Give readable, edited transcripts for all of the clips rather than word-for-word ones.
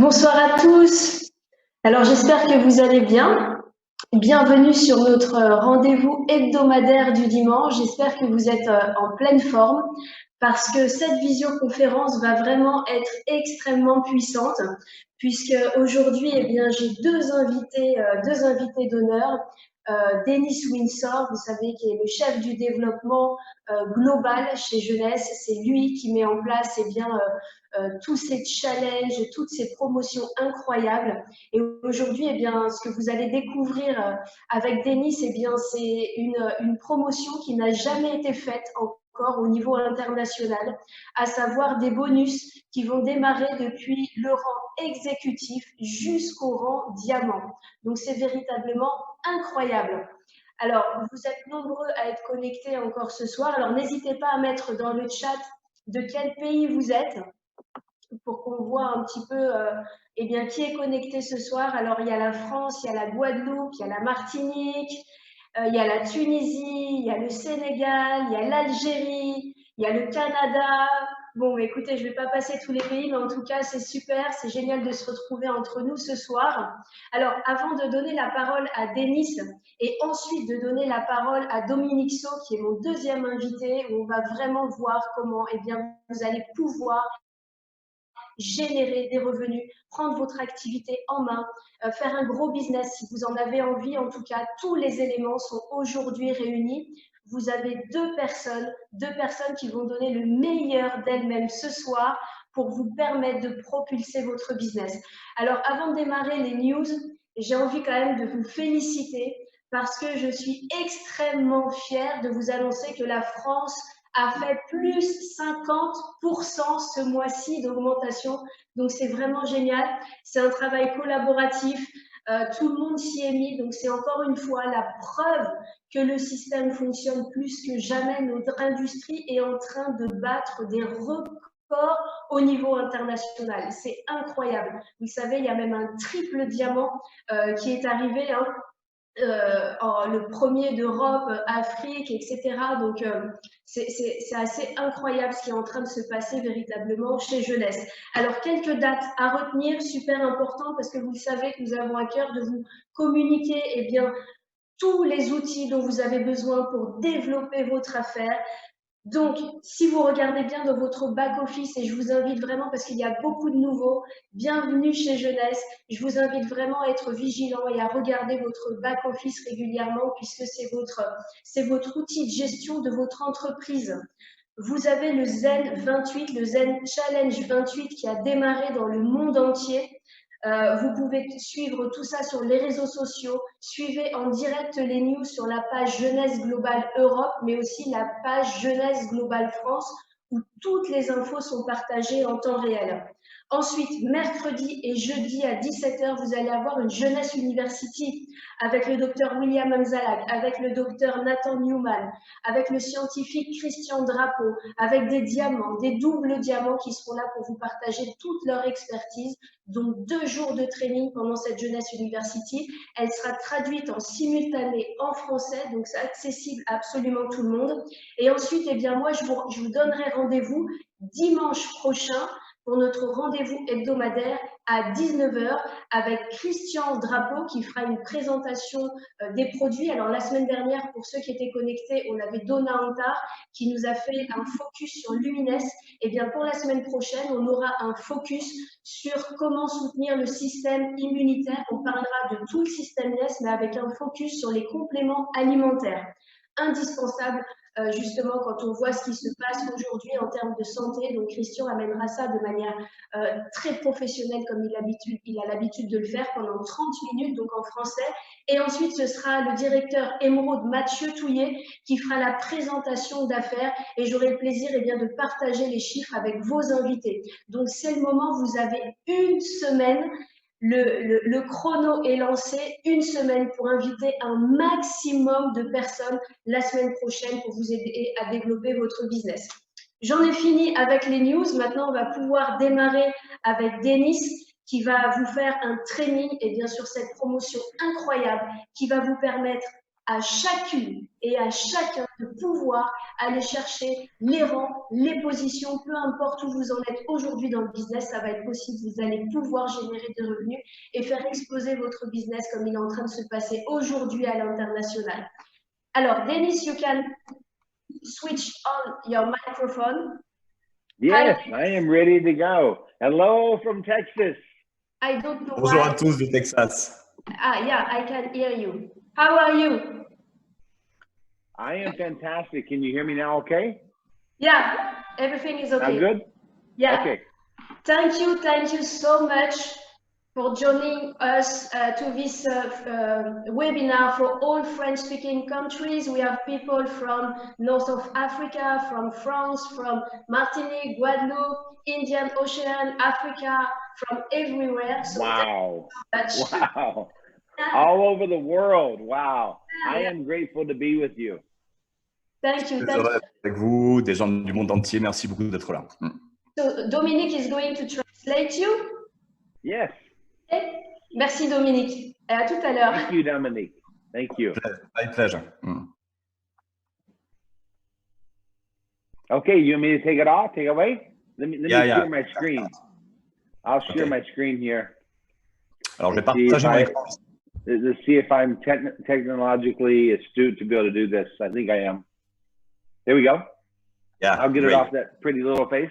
Bonsoir à tous. Alors j'espère que vous allez bien. Bienvenue sur notre rendez-vous hebdomadaire du dimanche. J'espère que vous êtes en pleine forme parce que cette visioconférence va vraiment être extrêmement puissante puisque aujourd'hui, eh bien, j'ai deux invités d'honneur. Denis Windsor, vous savez, qui est le chef du développement global chez Jeunesse. C'est lui qui met en place tous ces challenges, toutes ces promotions incroyables. Et aujourd'hui, eh bien, ce que vous allez découvrir avec Denis, eh bien, c'est une promotion qui n'a jamais été faite encore au niveau international, à savoir des bonus qui vont démarrer depuis le rang exécutif jusqu'au rang diamant. Donc, c'est véritablement incroyable. Alors, vous êtes nombreux à être connectés encore ce soir. Alors, n'hésitez pas à mettre dans le chat de quel pays vous êtes pour qu'on voit un petit peu eh bien, qui est connecté ce soir. Alors, il y a la France, il y a la Guadeloupe, il y a la Martinique, il y a la Tunisie, il y a le Sénégal, il y a l'Algérie, il y a le Canada. Bon, écoutez, je ne vais pas passer tous les pays, mais en tout cas, c'est super, c'est génial de se retrouver entre nous ce soir. Alors, avant de donner la parole à Denis et ensuite de donner la parole à Dominique So, qui est mon deuxième invité, où on va vraiment voir comment eh bien, vous allez pouvoir générer des revenus, prendre votre activité en main, faire un gros business si vous en avez envie. En tout cas, tous les éléments sont aujourd'hui réunis. Vous avez deux personnes qui vont donner le meilleur d'elles-mêmes ce soir pour vous permettre de propulser votre business. Alors, avant de démarrer les news, j'ai envie quand même de vous féliciter parce que je suis extrêmement fière de vous annoncer que la France a fait plus 50% ce mois-ci d'augmentation. Donc, c'est vraiment génial. C'est un travail collaboratif. Tout le monde s'y est mis. Donc, c'est encore une fois la preuve que le système fonctionne plus que jamais. Notre industrie est en train de battre des records au niveau international. C'est incroyable. Vous savez, il y a même un triple diamant qui est arrivé. Le premier d'Europe, Afrique, etc. Donc, c'est assez incroyable ce qui est en train de se passer véritablement chez Jeunesse. Alors, quelques dates à retenir, super important, parce que vous savez que nous avons à cœur de vous communiquer eh bien, tous les outils dont vous avez besoin pour développer votre affaire. Donc, si vous regardez bien dans votre back-office, et je vous invite vraiment, parce qu'il y a beaucoup de nouveaux, bienvenue chez Jeunesse, je vous invite vraiment à être vigilant et à regarder votre back-office régulièrement, puisque c'est votre outil de gestion de votre entreprise. Vous avez le Zen 28, le Zen Challenge 28 qui a démarré dans le monde entier. Vous pouvez suivre tout ça sur les réseaux sociaux. Suivez en direct les news sur la page Jeunesse Globale Europe, mais aussi la page Jeunesse Globale France, où toutes les infos sont partagées en temps réel. Ensuite, mercredi et jeudi à 17h, vous allez avoir une Jeunesse University avec le docteur William Amzalag, avec le docteur Nathan Newman, avec le scientifique Christian Drapeau, avec des diamants, des doubles diamants qui seront là pour vous partager toute leur expertise. Donc 2 jours de training pendant cette Jeunesse University. Elle sera traduite en simultané en français, donc c'est accessible à absolument tout le monde. Et ensuite, eh bien moi, je vous donnerai rendez-vous dimanche prochain pour notre rendez-vous hebdomadaire à 19h avec Christian Drapeau qui fera une présentation des produits. Alors la semaine dernière, pour ceux qui étaient connectés, on avait Donna Antar qui nous a fait un focus sur Lumines. Et bien pour la semaine prochaine, on aura un focus sur comment soutenir le système immunitaire. On parlera de tout le système NES, mais avec un focus sur les compléments alimentaires indispensables justement quand on voit ce qui se passe aujourd'hui en termes de santé. Donc Christian amènera ça de manière très professionnelle comme il a l'habitude de le faire pendant 30 minutes, donc en français. Et ensuite, ce sera le directeur Émeraude Mathieu Touillet qui fera la présentation d'affaires et j'aurai le plaisir eh bien, de partager les chiffres avec vos invités. Donc c'est le moment, vous avez une semaine. Le chrono est lancé, une semaine pour inviter un maximum de personnes la semaine prochaine pour vous aider à développer votre business. J'en ai fini avec les news. Maintenant, on va pouvoir démarrer avec Denis qui va vous faire un training et bien sûr cette promotion incroyable qui va vous permettre à chacune et à chacun de pouvoir aller chercher les rangs, les positions, peu importe où vous en êtes aujourd'hui dans le business, ça va être possible. Vous allez pouvoir générer des revenus et faire exploser votre business comme il est en train de se passer aujourd'hui à l'international. Alors, Denis, you can switch on your microphone. Yes, Hi. I am ready to go. Hello from Texas. I don't know Bonjour why. à tous de Texas. Yeah, I can hear you. How are you? I am fantastic. Can you hear me now okay? Yeah, everything is okay. Now good? Yeah. Okay. Thank you so much for joining us to this webinar for all French-speaking countries. We have people from north of Africa, from France, from Martinique, Guadeloupe, Indian Ocean, Africa, from everywhere. So wow. thank you so much. Wow. All over the world. Wow. I am grateful to be with you. Thank you. Très heureux d'être avec vous, des gens du monde entier. Merci beaucoup d'être là. So Dominique is going to translate you. Yes. Okay. Merci Dominique. Et à tout à l'heure. Thank you, Dominique. Thank you. My pleasure. Okay, you want me to take it off? Take it away? Let me share my screen. I'll share my screen here. Alors, je vais partager mon écran. To see if I'm technologically astute to be able to do this. I think I am. There we go. Yeah, I'll get it off that pretty little face.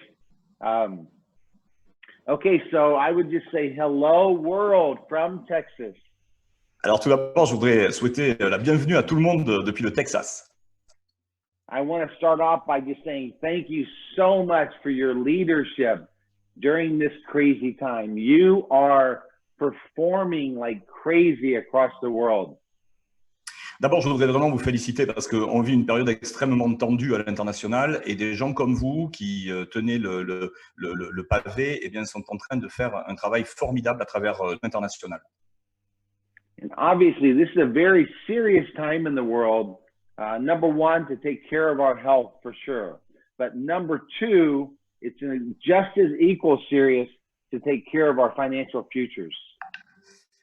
Okay, so I would just say hello world from Texas. Alors tout d'abord, je voudrais souhaiter la bienvenue à tout le monde depuis le Texas. I want to start off by just saying thank you so much for your leadership during this crazy time. You are performing like crazy across the world. D'abord, je voudrais vraiment vous féliciter parce qu'on vit une période extrêmement tendue à l'international et des gens comme vous qui tenez le pavé eh bien, sont en train de faire un travail formidable à travers l'international. And obviously, this is a very serious time in the world. Number one, to take care of our health for sure. But number two, it's just as equal serious to take care of our financial futures.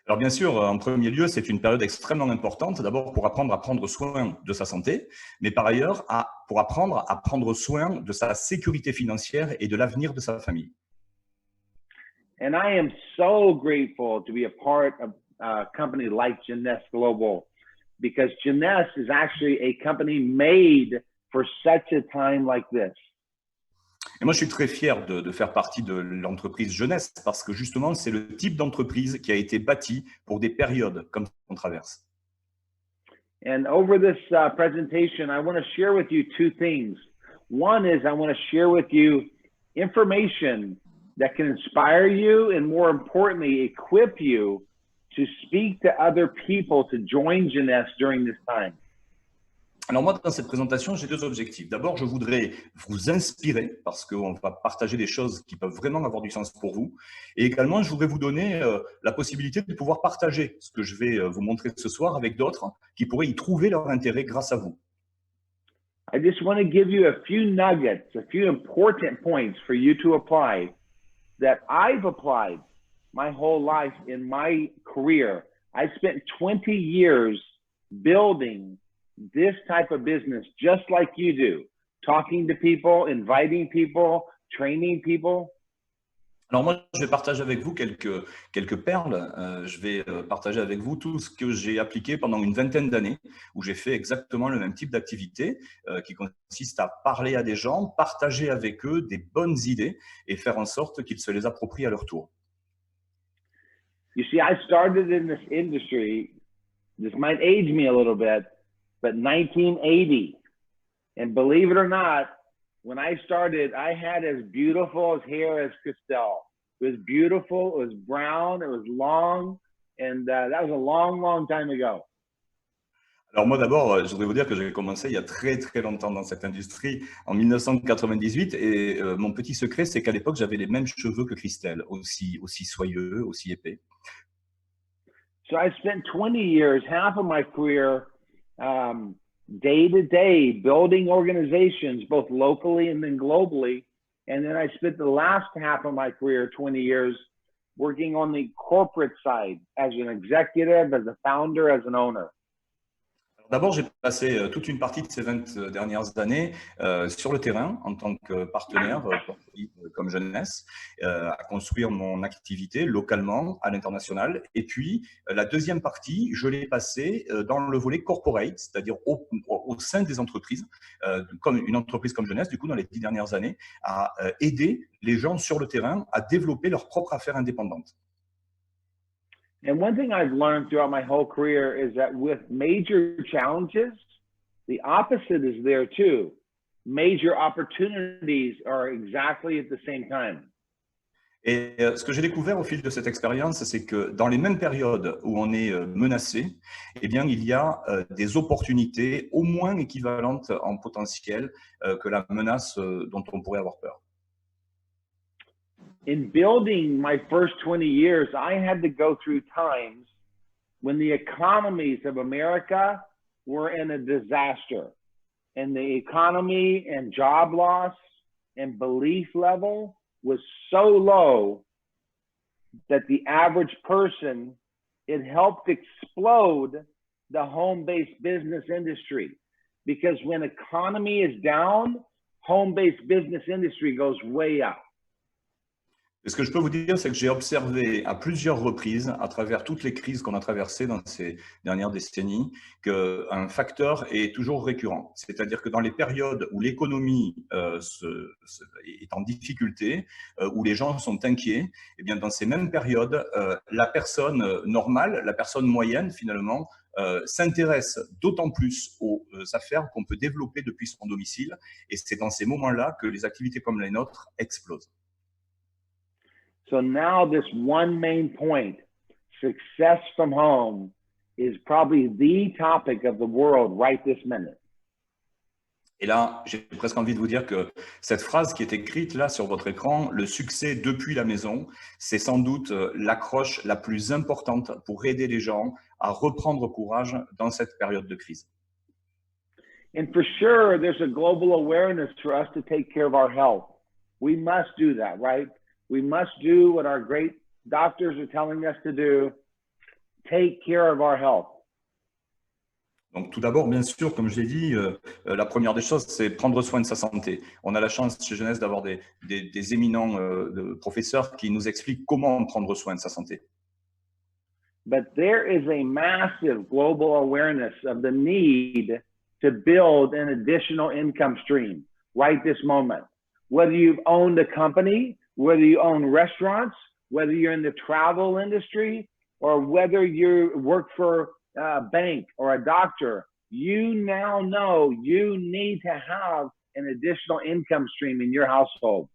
Alors bien sûr, en premier lieu, c'est une période extrêmement importante, d'abord pour apprendre à prendre soin de sa santé, mais par ailleurs pour apprendre à prendre soin de sa sécurité financière et de l'avenir de sa famille. And I am so grateful to be a part of a company like Jeunesse Global, because Jeunesse is actually a company made for such a time like this. Et moi, je suis très fier de faire partie de l'entreprise Jeunesse parce que justement, c'est le type d'entreprise qui a été bâti pour des périodes comme on traverse. And over this presentation, I want to share with you two things. One is I want to share with you information that can inspire you and more importantly, equip you to speak to other people to join Jeunesse during this time. Alors moi, dans cette présentation, j'ai deux objectifs. D'abord, je voudrais vous inspirer parce qu'on va partager des choses qui peuvent vraiment avoir du sens pour vous. Et également, je voudrais vous donner la possibilité de pouvoir partager ce que je vais vous montrer ce soir avec d'autres qui pourraient y trouver leur intérêt grâce à vous. I just want to give you a few nuggets, a few important points for you to apply that I've applied my whole life in my career. I spent 20 years building this type of business just like you do, talking to people, inviting people, training people. Alors moi, je vais partager avec vous quelques perles. Je vais partager avec vous tout ce que j'ai appliqué pendant une vingtaine d'années, où j'ai fait exactement le même type d'activité qui consiste à parler à des gens, partager avec eux des bonnes idées et faire en sorte qu'ils se les approprient à leur tour. You see, I started in this industry, this might age me a little bit, but 1980. And believe it or not, when I started, I had as beautiful hair as Christelle. It was beautiful, it was brown, it was long, and that was a long, long time ago. Alors moi d'abord, je voudrais vous dire que j'ai commencé il y a très très longtemps dans cette industrie, en 1998, et mon petit secret, c'est qu'à l'époque, j'avais les mêmes cheveux que Christelle, aussi soyeux, aussi épais. So I spent 20 years, half of my career, day to day, building organizations, both locally and then globally. And then I spent the last half of my career, 20 years, working on the corporate side as an executive, as a founder, as an owner. D'abord, j'ai passé toute une partie de ces 20 dernières années sur le terrain en tant que partenaire comme jeunesse, à construire mon activité localement, à l'international. Et puis, la deuxième partie, je l'ai passée dans le volet corporate, c'est-à-dire au sein des entreprises, comme une entreprise comme jeunesse, du coup, dans les 10 dernières années, à aider les gens sur le terrain à développer leur propre affaire indépendante. And one thing I've learned throughout my whole career is that with major challenges, the opposite is there too. Major opportunities are exactly at the same time. Et ce que j'ai découvert au fil de cette expérience, c'est que dans les mêmes périodes où on est menacé, eh bien, il y a des opportunités au moins équivalentes en potentiel que la menace dont on pourrait avoir peur. In building my first 20 years, I had to go through times when the economies of America were in a disaster. And the economy and job loss and belief level was so low that the average person, it helped explode the home-based business industry. Because when economy is down, home-based business industry goes way up. Et ce que je peux vous dire, c'est que j'ai observé à plusieurs reprises, à travers toutes les crises qu'on a traversées dans ces dernières décennies, qu'un facteur est toujours récurrent. C'est-à-dire que dans les périodes où l'économie est en difficulté, où les gens sont inquiets, eh bien dans ces mêmes périodes, la personne normale, la personne moyenne finalement, s'intéresse d'autant plus aux affaires qu'on peut développer depuis son domicile. Et c'est dans ces moments-là que les activités comme les nôtres explosent. So now this one main point, success from home, is probably the topic of the world right this minute. Et là, j'ai presque envie de vous dire que cette phrase qui est écrite là sur votre écran, le succès depuis la maison, c'est sans doute l'accroche la plus importante pour aider les gens à reprendre courage dans cette période de crise. And for sure, there's a global awareness for us to take care of our health. We must do that, right? We must do what our great doctors are telling us to do, take care of our health. Donc tout d'abord, bien sûr, comme je l'ai dit, la première des choses, c'est prendre soin de sa santé. On a la chance chez Jeunesse d'avoir des éminents professeurs qui nous expliquent comment prendre soin de sa santé. But there is a massive global awareness of the need to build an additional income stream right this moment. Whether you've owned a company, whether you own restaurants, whether you're in the travel industry, or whether you work for a bank or a doctor, you now know you need to have an additional income stream in your household.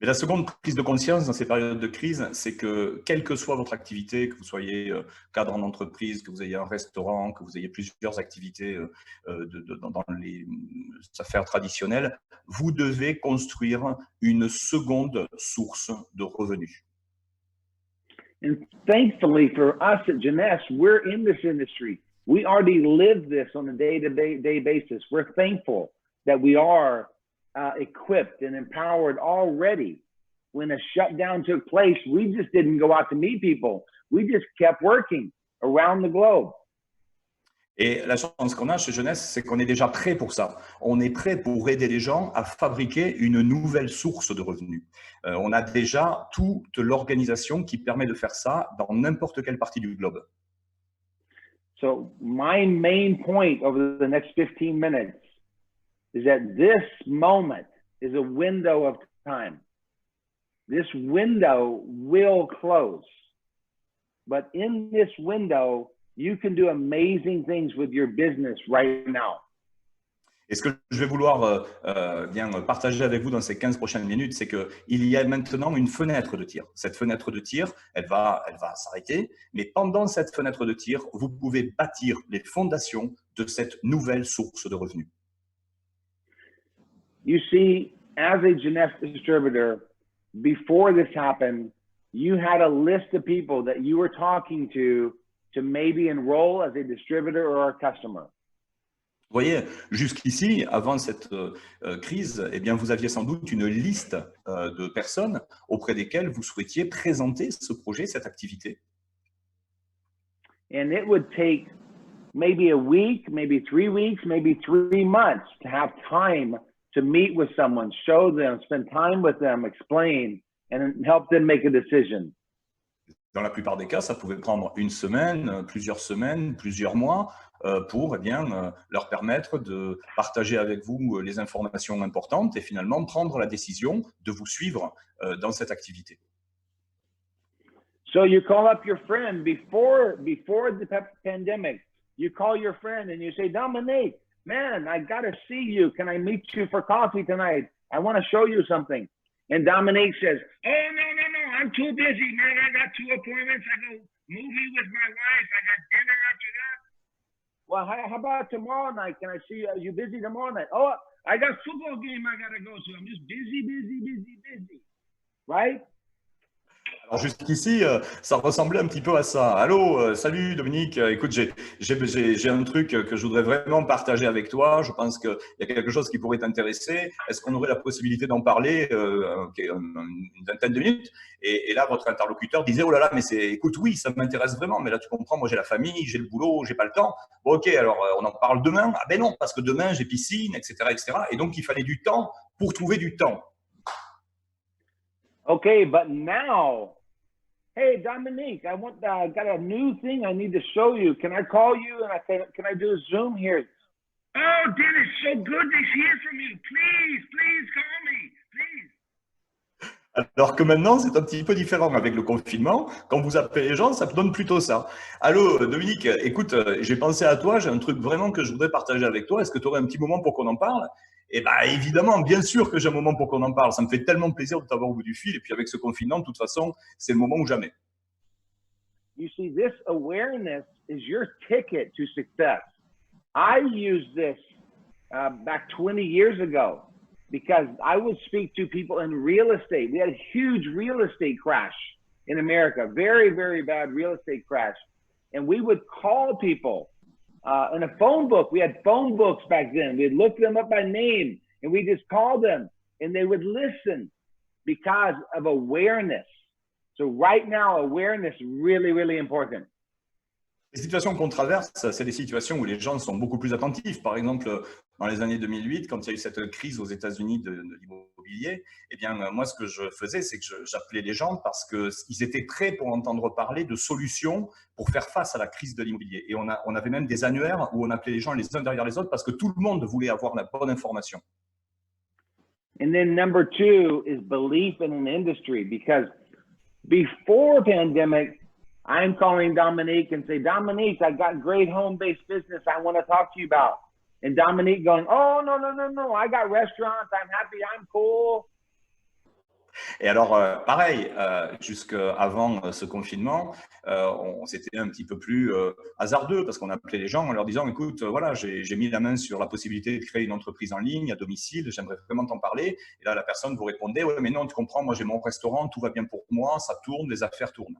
Mais la seconde prise de conscience dans ces périodes de crise, c'est que quelle que soit votre activité, que vous soyez cadre en entreprise, que vous ayez un restaurant, que vous ayez plusieurs activités dans les affaires traditionnelles, vous devez construire une seconde source de revenus. And thankfully for us at Jeunesse, we're in this industry. We already live this on a day-to-day basis. We're thankful that we are equipped and empowered already. When a shutdown took place, we just didn't go out to meet people. We just kept working around the globe. Et la chance qu'on a chez Jeunesse, c'est qu'on est déjà prêt pour ça. On est prêt pour aider les gens à fabriquer une nouvelle source de revenus. On a déjà toute l'organisation qui permet de faire ça dans n'importe quelle partie du globe. So my main point over the next 15 minutes is that this moment is a window of time. This window will close. But in this window, you can do amazing things with your business right now. Et ce que je vais vouloir bien partager avec vous dans ces 15 prochaines minutes, c'est qu'il y a maintenant une fenêtre de tir. Cette fenêtre de tir, elle va s'arrêter, mais pendant cette fenêtre de tir, vous pouvez bâtir les fondations de cette nouvelle source de revenus. You see, as a Jeunesse distributor, before this happened, you had a list of people that you were talking to maybe enroll as a distributor or a customer. Vous voyez, jusqu'ici, avant cette crise, eh bien, vous aviez sans doute une liste de personnes auprès desquelles vous souhaitiez présenter ce projet, cette activité. And it would take maybe a week, maybe 3 weeks, maybe 3 months to have time to meet with someone, show them, spend time with them, explain, and help them make a decision. Dans la plupart des cas, ça pouvait prendre une semaine, plusieurs mois pour leur permettre de partager avec vous les informations importantes et finalement prendre la décision de vous suivre dans cette activité. So you call up your friend before the pandemic. You call your friend and you say, Dominique, man, I got to see you. Can I meet you for coffee tonight? I want to show you something. And Dominique says, oh, no, I'm too busy, man. I got 2 appointments. I go movie with my wife. I got dinner after that. Well, how about tomorrow night? Can I see you? Are you busy tomorrow night? Oh, I got a football game I got to go to. I'm just busy. Right? Alors jusqu'ici, ça ressemblait un petit peu à ça. Allô, salut Dominique. Écoute, j'ai un truc que je voudrais vraiment partager avec toi. Je pense qu'il y a quelque chose qui pourrait t'intéresser. Est-ce qu'on aurait la possibilité d'en parler une vingtaine de minutes? Et là, votre interlocuteur disait, oh là là, mais écoute, oui, ça m'intéresse vraiment. Mais là, tu comprends, moi j'ai la famille, j'ai le boulot, j'ai pas le temps. Bon, ok, alors on en parle demain. Ah ben non, parce que demain j'ai piscine, etc., etc. Et donc il fallait du temps pour trouver du temps. Okay, but now, hey, Dominique, I got a new thing I need to show you. Can I call you and can I do a Zoom here? Oh, Dennis, so good to hear from you. Please call me, please. Alors que maintenant, c'est un petit peu différent avec le confinement. Quand vous appelez les gens, ça donne plutôt ça. Allô, Dominique, écoute, j'ai pensé à toi, j'ai un truc vraiment que je voudrais partager avec toi. Est-ce que tu aurais un petit moment pour qu'on en parle? Eh bien, évidemment, bien sûr que j'ai un moment pour qu'on en parle. Ça me fait tellement plaisir de t'avoir au bout du fil. Et puis, avec ce confinement, de toute façon, c'est le moment ou jamais. You see, this awareness is your ticket to success. I used this back 20 years ago because I would speak to people in real estate. We had a huge real estate crash in America, very, very bad real estate crash. And we would call people. In a phone book, we had phone books back then. We'd look them up by name and we just call them and they would listen because of awareness. So right now, awareness is really, really important. Les situations qu'on traverse, c'est des situations où les gens sont beaucoup plus attentifs. Par exemple, dans les années 2008, quand il y a eu cette crise aux États-Unis de l'immobilier, eh bien, moi, ce que je faisais, c'est que j'appelais les gens parce qu'ils étaient prêts pour entendre parler de solutions pour faire face à la crise de l'immobilier. Et on avait même des annuaires où on appelait les gens les uns derrière les autres parce que tout le monde voulait avoir la bonne information. And then number 2 is belief in an industry, because before pandemic, I'm calling Dominique and say, Dominique, I got great home-based business I want to talk to you about. And Dominique going, oh, no, I got restaurants, I'm happy, I'm cool. Et alors, pareil, jusqu'avant ce confinement, c'était un petit peu plus hasardeux parce qu'on appelait les gens en leur disant, écoute, voilà, j'ai mis la main sur la possibilité de créer une entreprise en ligne à domicile, j'aimerais vraiment t'en parler. Et là, la personne vous répondait, ouais, mais non, tu comprends, moi j'ai mon restaurant, tout va bien pour moi, ça tourne, les affaires tournent.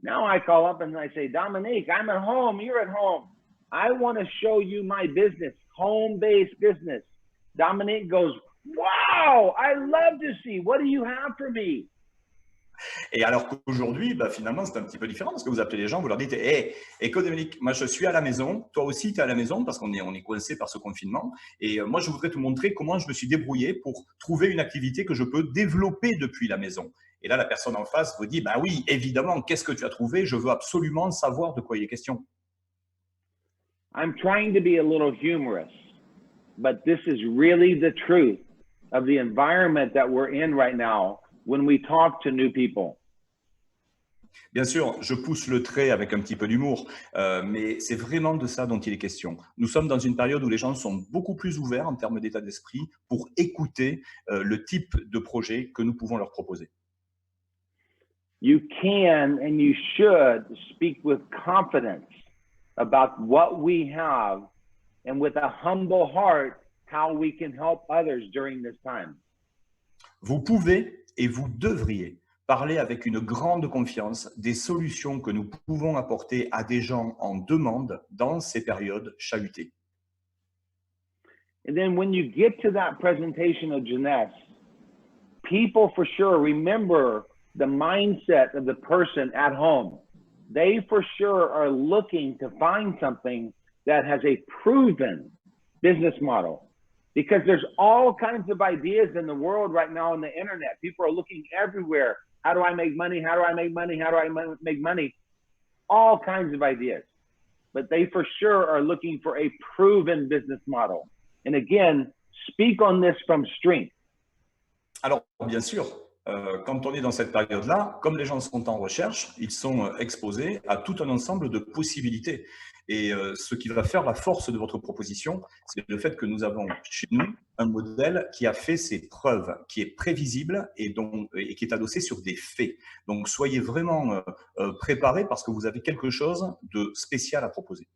Now I call up and I say, Dominique, I'm at home, you're at home. I want to show you my business, home-based business. Dominique goes, wow, I love to see. What do you have for me? Et alors qu'aujourd'hui, finalement, c'est un petit peu différent parce que vous appelez les gens, vous leur dites, hey, écoute Dominique, moi je suis à la maison, toi aussi tu es à la maison parce qu'on est coincé par ce confinement. Et moi, je voudrais te montrer comment je me suis débrouillé pour trouver une activité que je peux développer depuis la maison. Et là, la personne en face vous dit, bah oui, évidemment, qu'est-ce que tu as trouvé? Je veux absolument savoir de quoi il est question. I'm trying to be a little humorous, but this is really the truth of the environment that we're in right now when we talk to new people. Bien sûr, je pousse le trait avec un petit peu d'humour, mais c'est vraiment de ça dont il est question. Nous sommes dans une période où les gens sont beaucoup plus ouverts en termes d'état d'esprit pour écouter le type de projet que nous pouvons leur proposer. You can and you should speak with confidence about what we have and with a humble heart how we can help others during this time. Vous pouvez et vous devriez parler avec une grande confiance des solutions que nous pouvons apporter à des gens en demande dans ces périodes chahutées. And then when you get to that presentation of Jeunesse, people for sure remember the mindset of the person at home. they for sure are looking to find something that has a proven business model, because there's all kinds of ideas in the world right now on the internet. People are looking everywhere. How do I make money? How do I make money? How do I make money? All kinds of ideas, but they for sure are looking for a proven business model. And again, speak on this from strength. Alors, bien sûr, quand on est dans cette période-là, comme les gens sont en recherche, ils sont exposés à tout un ensemble de possibilités. Et ce qui va faire la force de votre proposition, c'est le fait que nous avons chez nous un modèle qui a fait ses preuves, qui est prévisible et qui est adossé sur des faits. Donc, soyez vraiment préparés parce que vous avez quelque chose de spécial à proposer.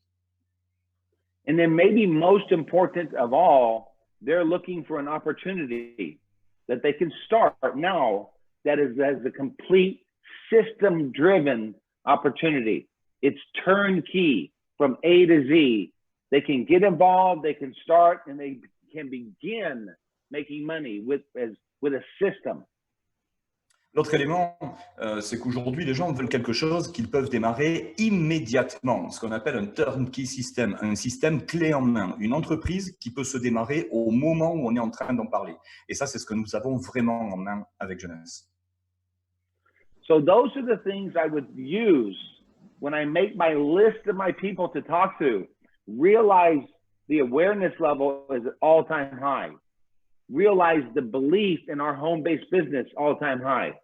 And then maybe most important of all, they're looking for an opportunity that they can start now that is as a complete system-driven opportunity. It's turnkey from A to Z. They can get involved, they can start, and they can begin making money with a system. L'autre élément, c'est qu'aujourd'hui, les gens veulent quelque chose qu'ils peuvent démarrer immédiatement, ce qu'on appelle un turnkey system, un système clé en main, une entreprise qui peut se démarrer au moment où on est en train d'en parler. Et ça, c'est ce que nous avons vraiment en main avec Jeunesse. So those are the things I would use when I make my list of my people to talk to. Realize the awareness level is at all-time high. Realize the belief in our home-based business all-time high.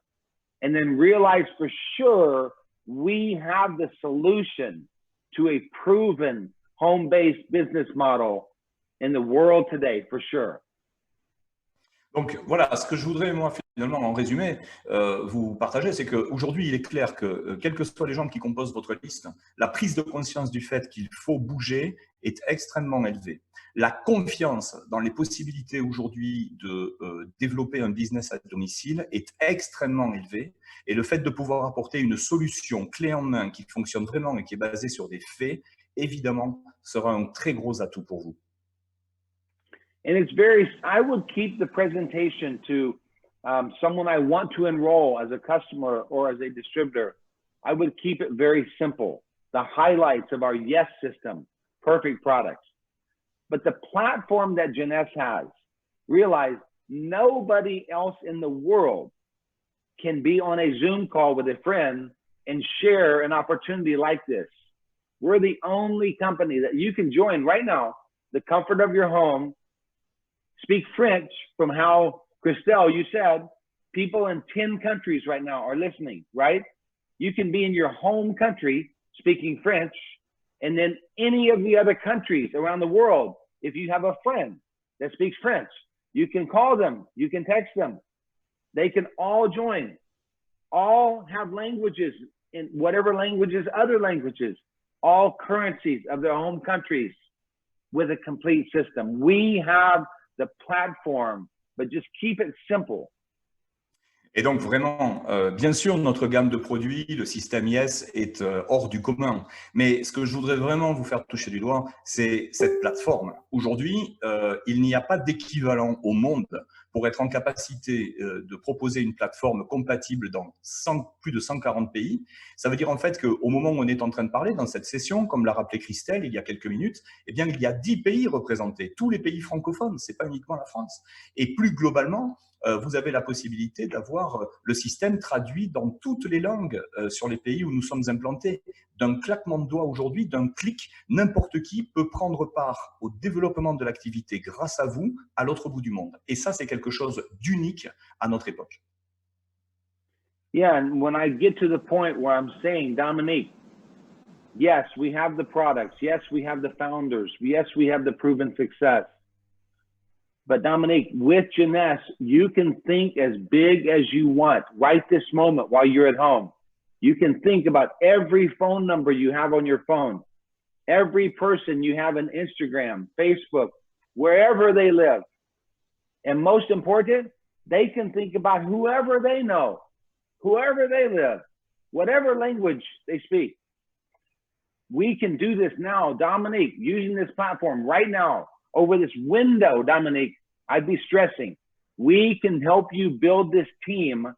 And then realize for sure we have the solution to a proven home-based business model in the world today, for sure. Donc voilà, ce que je voudrais moi finalement en résumé vous partager, c'est qu'aujourd'hui il est clair que quels que soient les gens qui composent votre liste, la prise de conscience du fait qu'il faut bouger est extrêmement élevée. La confiance dans les possibilités aujourd'hui de développer un business à domicile est extrêmement élevée, et le fait de pouvoir apporter une solution clé en main qui fonctionne vraiment et qui est basée sur des faits, évidemment, sera un très gros atout pour vous. And I would keep the presentation to someone I want to enroll as a customer or as a distributor. I would keep it very simple. The highlights of our YES system, perfect products. But the platform that Jeunesse has, realize nobody else in the world can be on a Zoom call with a friend and share an opportunity like this. We're the only company that you can join right now, the comfort of your home, speak French from how, Christelle, you said, people in 10 countries right now are listening, right? You can be in your home country speaking French, and then any of the other countries around the world, if you have a friend that speaks French, you can call them, you can text them. They can all join, all have languages in whatever languages, other languages, all currencies of their home countries with a complete system. We have the platform, but just keep it simple. Et donc vraiment, bien sûr, notre gamme de produits, le système YES est hors du commun. Mais ce que je voudrais vraiment vous faire toucher du doigt, c'est cette plateforme. Aujourd'hui, il n'y a pas d'équivalent au monde pour être en capacité de proposer une plateforme compatible dans plus de 140 pays. Ça veut dire en fait qu'au moment où on est en train de parler dans cette session, comme l'a rappelé Christelle il y a quelques minutes, eh bien, il y a 10 pays représentés, tous les pays francophones, ce n'est pas uniquement la France. Et plus globalement, vous avez la possibilité d'avoir le système traduit dans toutes les langues sur les pays où nous sommes implantés. D'un claquement de doigts aujourd'hui, d'un clic, n'importe qui peut prendre part au développement de l'activité grâce à vous à l'autre bout du monde. Et ça, c'est quelque chose d'unique à notre époque. Yeah, and when I get to the point where I'm saying, Dominique, yes, we have the products. Yes, we have the founders. Yes, we have the proven success. But Dominique, with Jeunesse, you can think as big as you want right this moment while you're at home. You can think about every phone number you have on your phone, every person you have on Instagram, Facebook, wherever they live. And most important, they can think about whoever they know, whoever they live, whatever language they speak. We can do this now, Dominique, using this platform right now. Over this window, Dominique, I'd be stressing. We can help you build this team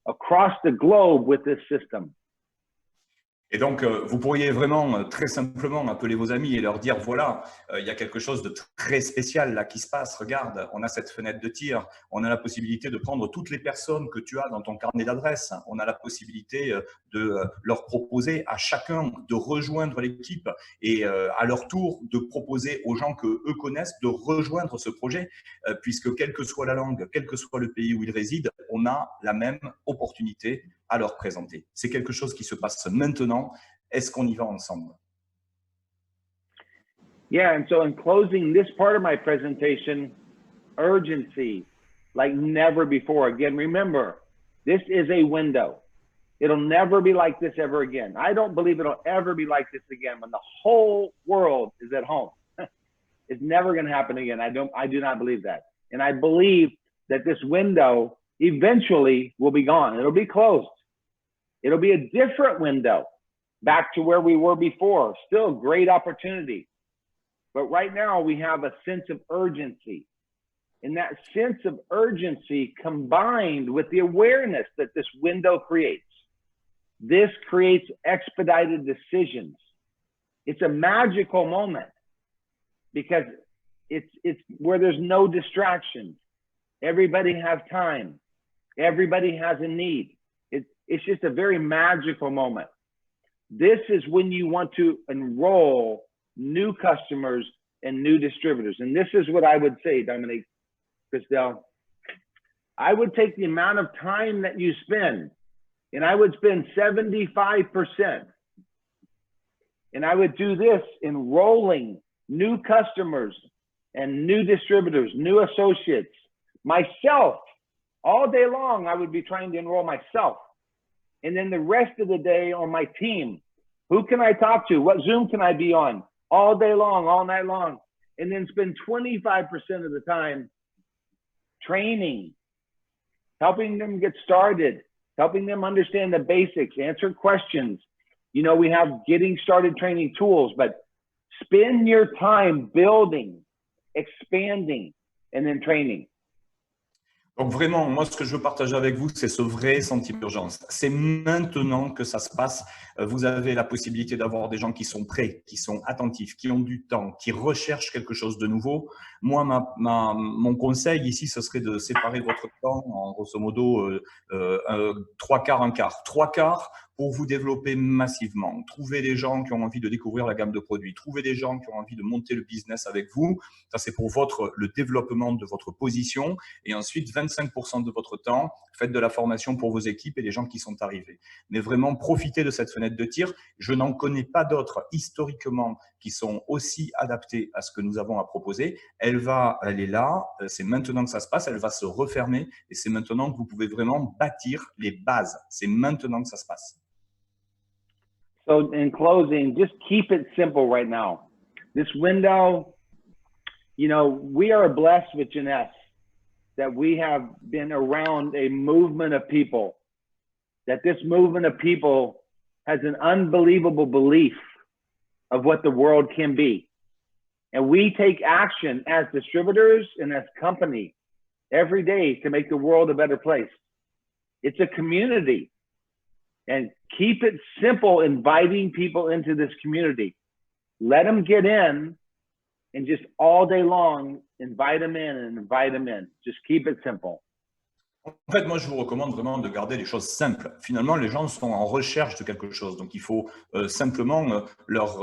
across the globe with this system. Et donc, vous pourriez vraiment très simplement appeler vos amis et leur dire, voilà, il y a quelque chose de très spécial là qui se passe. Regarde, on a cette fenêtre de tir. On a la possibilité de prendre toutes les personnes que tu as dans ton carnet d'adresses. On a la possibilité de leur proposer à chacun de rejoindre l'équipe et à leur tour de proposer aux gens que eux connaissent de rejoindre ce projet, puisque quelle que soit la langue, quel que soit le pays où ils résident, on a la même opportunité à leur présenter. C'est quelque chose qui se passe maintenant. Est-ce qu'on y va ensemble? Yeah, and so in closing this part of my presentation, urgency like never before. Again, remember, this is a window. It'll never be like this ever again. I don't believe it'll ever be like this again when the whole world is at home. It's never going to happen again. I do not believe that. And I believe that this window eventually will be gone. It'll be closed. It'll be a different window back to where we were before. Still a great opportunity. But right now we have a sense of urgency. And that sense of urgency combined with the awareness that this window creates, this creates expedited decisions. It's a magical moment because it's where there's no distractions. Everybody has time. Everybody has a need. It's just a very magical moment. This is when you want to enroll new customers and new distributors. And this is what I would say, Dominique, Christelle. I would take the amount of time that you spend, and I would spend 75%. And I would do this enrolling new customers and new distributors, new associates. Myself, all day long, I would be trying to enroll myself. And then the rest of the day on my team, who can I talk to? What Zoom can I be on? All day long, all night long. And then spend 25% of the time training, helping them get started, helping them understand the basics, answer questions. You know, we have getting started training tools, but spend your time building, expanding, and then training. Donc vraiment, moi, ce que je veux partager avec vous, c'est ce vrai sentiment d'urgence. C'est maintenant que ça se passe. Vous avez la possibilité d'avoir des gens qui sont prêts, qui sont attentifs, qui ont du temps, qui recherchent quelque chose de nouveau. Moi, mon conseil ici, ce serait de séparer votre temps en grosso modo 3/4, 1/4. 3/4 pour vous développer massivement. Trouver des gens qui ont envie de découvrir la gamme de produits. Trouver des gens qui ont envie de monter le business avec vous. Ça, c'est pour le développement de votre position. Et ensuite, 25% de votre temps, faites de la formation pour vos équipes et les gens qui sont arrivés. Mais vraiment, profitez de cette fenêtre de tir. Je n'en connais pas d'autres historiquement qui sont aussi adaptés à ce que nous avons à proposer. Elle est là. C'est maintenant que ça se passe. Elle va se refermer. Et c'est maintenant que vous pouvez vraiment bâtir les bases. C'est maintenant que ça se passe. So in closing, just keep it simple right now. This window, you know, we are blessed with Jeunesse that we have been around a movement of people, that this movement of people has an unbelievable belief of what the world can be. And we take action as distributors and as company every day to make the world a better place. It's a community. And keep it simple, inviting people into this community. Let them get in and just all day long, invite them in and invite them in. Just keep it simple. En fait, moi, je vous recommande vraiment de garder les choses simples. Finalement, les gens sont en recherche de quelque chose. Donc, il faut simplement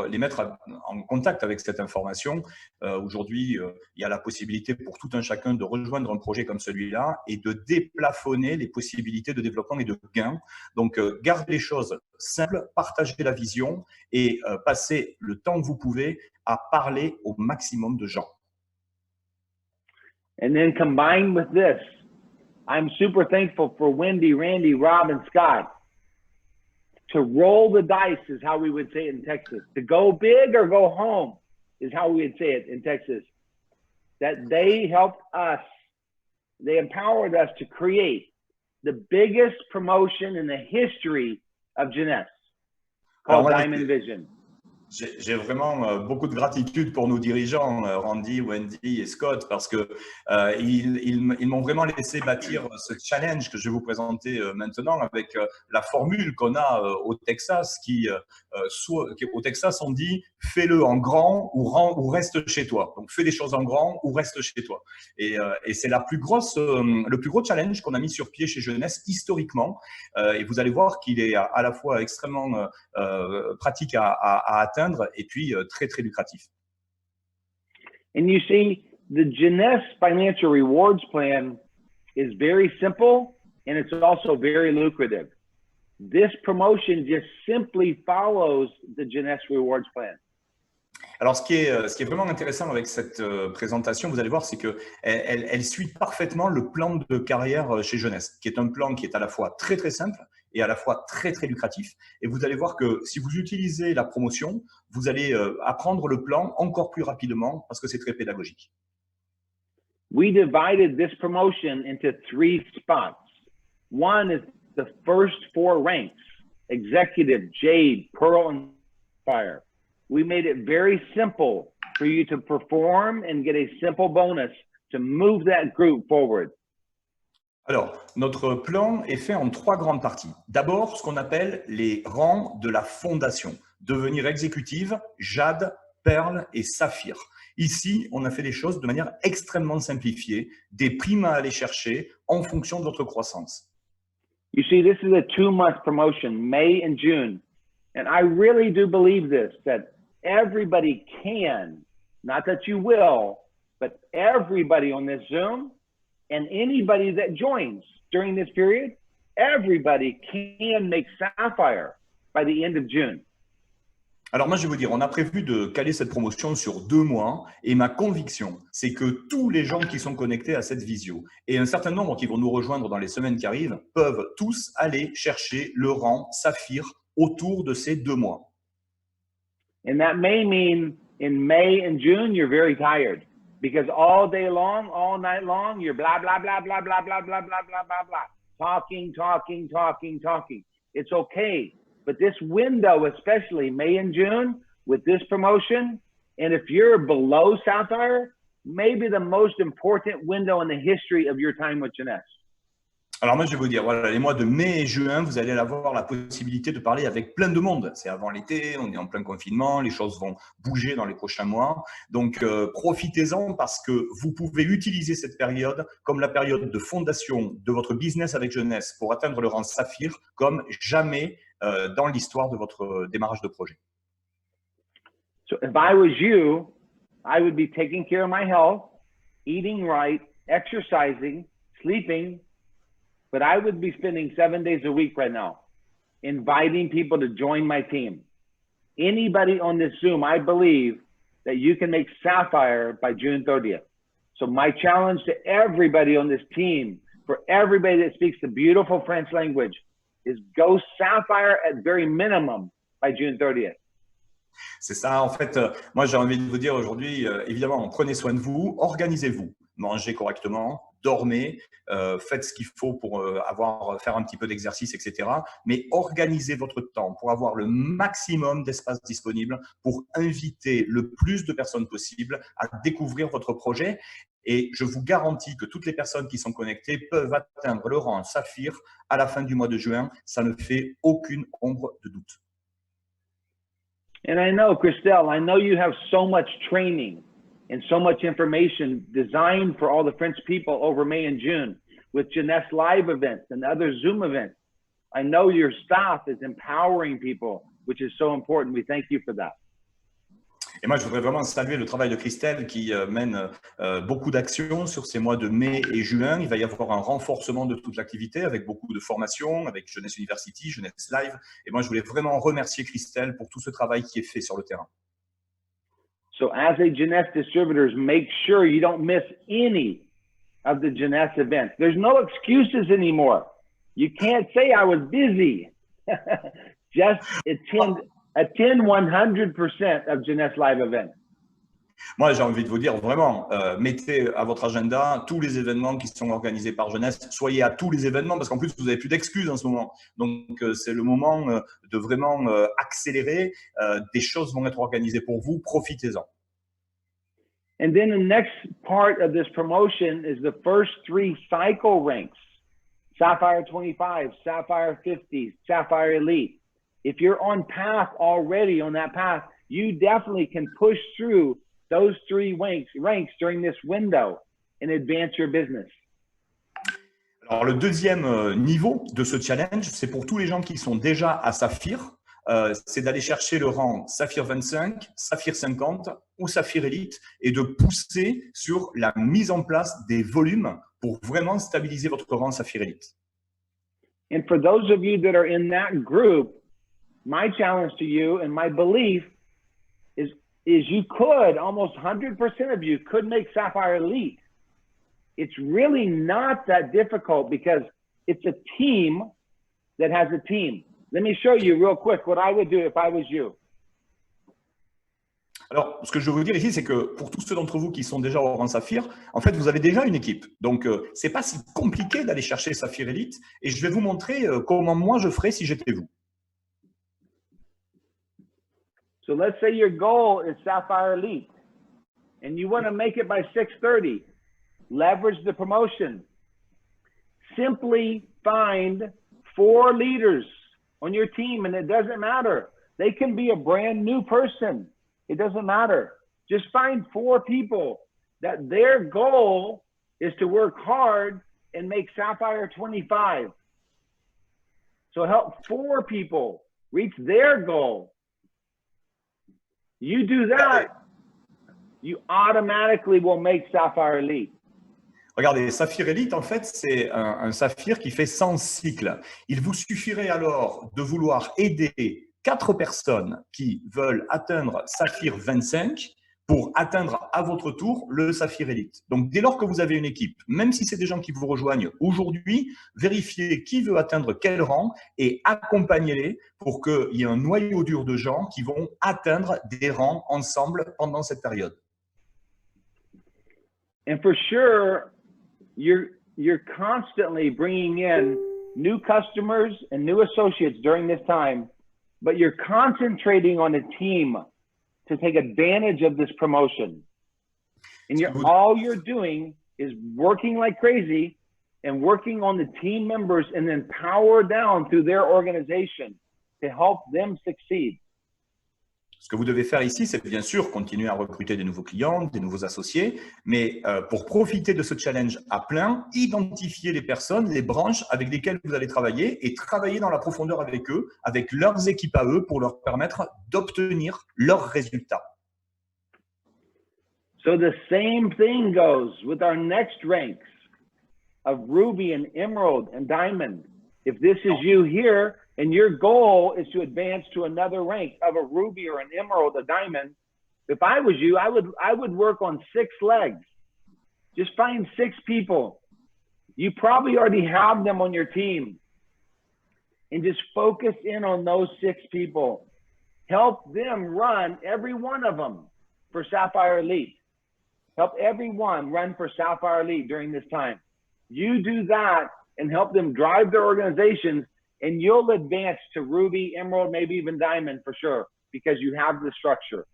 les mettre en contact avec cette information. Aujourd'hui, il y a la possibilité pour tout un chacun de rejoindre un projet comme celui-là et de déplafonner les possibilités de développement et de gains. Donc, gardez les choses simples, partagez la vision et passez le temps que vous pouvez à parler au maximum de gens. And then combine with this. I'm super thankful for Wendy, Randy, Rob, and Scott. To roll the dice is how we would say it in Texas. To go big or go home is how we would say it in Texas. That they helped us, they empowered us to create the biggest promotion in the history of Jeunesse called Diamond Vision. J'ai vraiment beaucoup de gratitude pour nos dirigeants, Randy, Wendy et Scott, parce que ils m'ont vraiment laissé bâtir ce challenge que je vais vous présenter maintenant avec la formule qu'on a au Texas au Texas, on dit fais-le en grand ou reste chez toi. Donc fais des choses en grand ou reste chez toi. Et c'est le plus gros challenge qu'on a mis sur pied chez Jeunesse historiquement. Et vous allez voir qu'il est à la fois extrêmement pratique à atteindre et puis très, très lucratif. And you see, the Jeunesse Financial Rewards Plan is very simple and it's also very lucrative. This promotion just simply follows the Jeunesse Rewards Plan. Alors, ce qui est vraiment intéressant avec cette présentation, vous allez voir, c'est qu'elle suit parfaitement le plan de carrière chez Jeunesse, qui est un plan qui est à la fois très, très simple et à la fois très, très lucratif. Et vous allez voir que si vous utilisez la promotion, vous allez apprendre le plan encore plus rapidement parce que c'est très pédagogique. We divided this promotion into 3 spots. One is the first 4 ranks, Executive, Jade, Pearl, and Fire. We made it very simple for you to perform and get a simple bonus to move that group forward. Alors, notre plan est fait en 3 grandes parties. D'abord, ce qu'on appelle les rangs de la fondation. Devenir exécutive, Jade, Perle et Saphir. Ici, on a fait les choses de manière extrêmement simplifiée, des primes à aller chercher en fonction de votre croissance. You see, this is a 2-month promotion, May and June. And I really do believe this, that everybody can, not that you will, but everybody on this Zoom and anybody that joins during this period, everybody can make Sapphire by the end of June. Alors moi, je vais vous dire, on a prévu de caler cette promotion sur 2 mois et ma conviction, c'est que tous les gens qui sont connectés à cette visio et un certain nombre qui vont nous rejoindre dans les semaines qui arrivent peuvent tous aller chercher le rang Saphir autour de ces 2 mois. And that may mean in May and June, you're very tired because all day long, all night long, you're blah, blah, blah, blah, blah, blah, blah, blah, blah, blah, blah, talking, talking, talking, talking. It's okay. But this window, especially May and June, with this promotion, and if you're below Sapphire, maybe the most important window in the history of your time with Jeunesse. Alors moi, je vais vous dire, voilà, les mois de mai et juin, vous allez avoir la possibilité de parler avec plein de monde. C'est avant l'été, on est en plein confinement, les choses vont bouger dans les prochains mois. Donc, profitez-en parce que vous pouvez utiliser cette période comme la période de fondation de votre business avec Jeunesse pour atteindre le rang Saphir comme jamais dans l'histoire de votre démarrage de projet. So if I was you, I would be taking care of my health, eating right, exercising, sleeping, but I would be spending 7 days a week right now, inviting people to join my team. Anybody on this Zoom, I believe that you can make Sapphire by June 30th. So my challenge to everybody on this team, for everybody that speaks the beautiful French language, is go Sapphire at very minimum by June 30th. C'est ça, en fait, moi j'ai envie de vous dire aujourd'hui, évidemment, prenez soin de vous, organisez-vous, mangez correctement, dormez, faites ce qu'il faut pour faire un petit peu d'exercice, etc. Mais organisez votre temps pour avoir le maximum d'espace disponible pour inviter le plus de personnes possible à découvrir votre projet. Et je vous garantis que toutes les personnes qui sont connectées peuvent atteindre le rang Saphir à la fin du mois de juin. Ça ne fait aucune ombre de doute. And I know, Christelle, I know you have so much training and so much information designed for all the French people over May and June with Jeunesse live events and other Zoom events. I know your staff is empowering people, which is so important. We thank you for that. Et moi, je voudrais vraiment saluer le travail de Christelle qui mène beaucoup d'actions sur ces mois de mai et juin. Il va y avoir un renforcement de toute l'activité avec beaucoup de formations, avec Jeunesse University, Jeunesse Live. Et moi, je voulais vraiment remercier Christelle pour tout ce travail qui est fait sur le terrain. So as a Jeunesse distributors, make sure you don't miss any of the Jeunesse events. There's no excuses anymore. You can't say I was busy. Just attend 100% of Jeunesse live events. Moi, j'ai envie de vous dire vraiment, mettez à votre agenda tous les événements qui sont organisés par Jeunesse. Soyez à tous les événements parce qu'en plus, vous n'avez plus d'excuses en ce moment. Donc, c'est le moment de vraiment accélérer. Des choses vont être organisées pour vous. Profitez-en. And then the next part of this promotion is the first 3 cycle ranks. Sapphire 25, Sapphire 50, Sapphire Elite. If you're on path already on that path, you definitely can push through those 3 ranks during this window and advance your business. Alors, le deuxième niveau de ce challenge, c'est pour tous les gens qui sont déjà à Saphir. C'est d'aller chercher le rang Saphir 25, Saphir 50 ou Saphir Elite et de pousser sur la mise en place des volumes pour vraiment stabiliser votre rang Saphir Elite. And for those of you that are in that group, my challenge to you and my belief is you could, almost 100% of you could make Sapphire Elite. It's really not that difficult because it's a team that has a team. Let me show you real quick what I would do if I was you. Alors, ce que je veux vous dire ici, c'est que pour tous ceux d'entre vous qui sont déjà au rang Saphir, en fait, vous avez déjà une équipe. Donc, c'est pas si compliqué d'aller chercher Saphir Elite. Et je vais vous montrer comment moi je ferais si j'étais vous. So let's say your goal is Sapphire Elite and you want to make it by 6:30. Leverage the promotion. Simply find 4 leaders on your team, and it doesn't matter. They can be a brand new person. It doesn't matter. Just find 4 people that their goal is to work hard and make Sapphire 25. So help 4 people reach their goal. You do that, you automatically will make Sapphire Elite. Regardez, Saphir Elite, en fait, c'est un saphir qui fait 100 cycles. Il vous suffirait alors de vouloir aider 4 personnes qui veulent atteindre Saphir 25 pour atteindre à votre tour le Saphir Elite. Donc, dès lors que vous avez une équipe, même si c'est des gens qui vous rejoignent aujourd'hui, vérifiez qui veut atteindre quel rang et accompagnez-les pour qu'il y ait un noyau dur de gens qui vont atteindre des rangs ensemble pendant cette période. And for sure, you're constantly bringing in new customers and new associates during this time, but you're concentrating on a team to take advantage of this promotion. And all you're doing is working like crazy and working on the team members and then power down through their organization to help them succeed. Ce que vous devez faire ici, c'est bien sûr continuer à recruter des nouveaux clients, des nouveaux associés, mais pour profiter de ce challenge à plein, identifier les personnes, les branches avec lesquelles vous allez travailler et travailler dans la profondeur avec eux, avec leurs équipes à eux pour leur permettre d'obtenir leurs résultats. So the same thing goes with our next ranks of Ruby and Emerald and Diamond. If this is you here, and your goal is to advance to another rank of a Ruby or an Emerald, a Diamond, if I was you, I would work on 6 legs. Just find 6 people. You probably already have them on your team. And just focus in on those 6 people. Help them run, every one of them, for Sapphire Elite. Help everyone run for Sapphire Elite during this time. You do that and help them drive their organizations, and you'll advance to Ruby, Emerald, maybe even Diamond for sure, because you have the structure.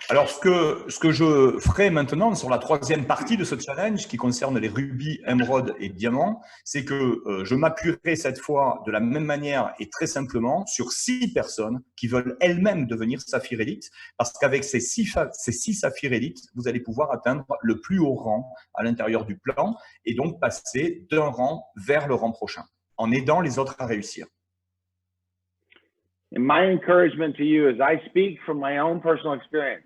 Alors, ce que je ferai maintenant sur la 3e partie de ce challenge qui concerne les rubis, émeraudes et diamants, c'est que je m'appuierai cette fois de la même manière et très simplement sur 6 personnes qui veulent elles-mêmes devenir Saphir Elite, parce qu'avec ces 6 Saphir Elite, vous allez pouvoir atteindre le plus haut rang à l'intérieur du plan et donc passer d'un rang vers le rang prochain, en aidant les autres à réussir. And my encouragement to you is I speak from my own personal experience,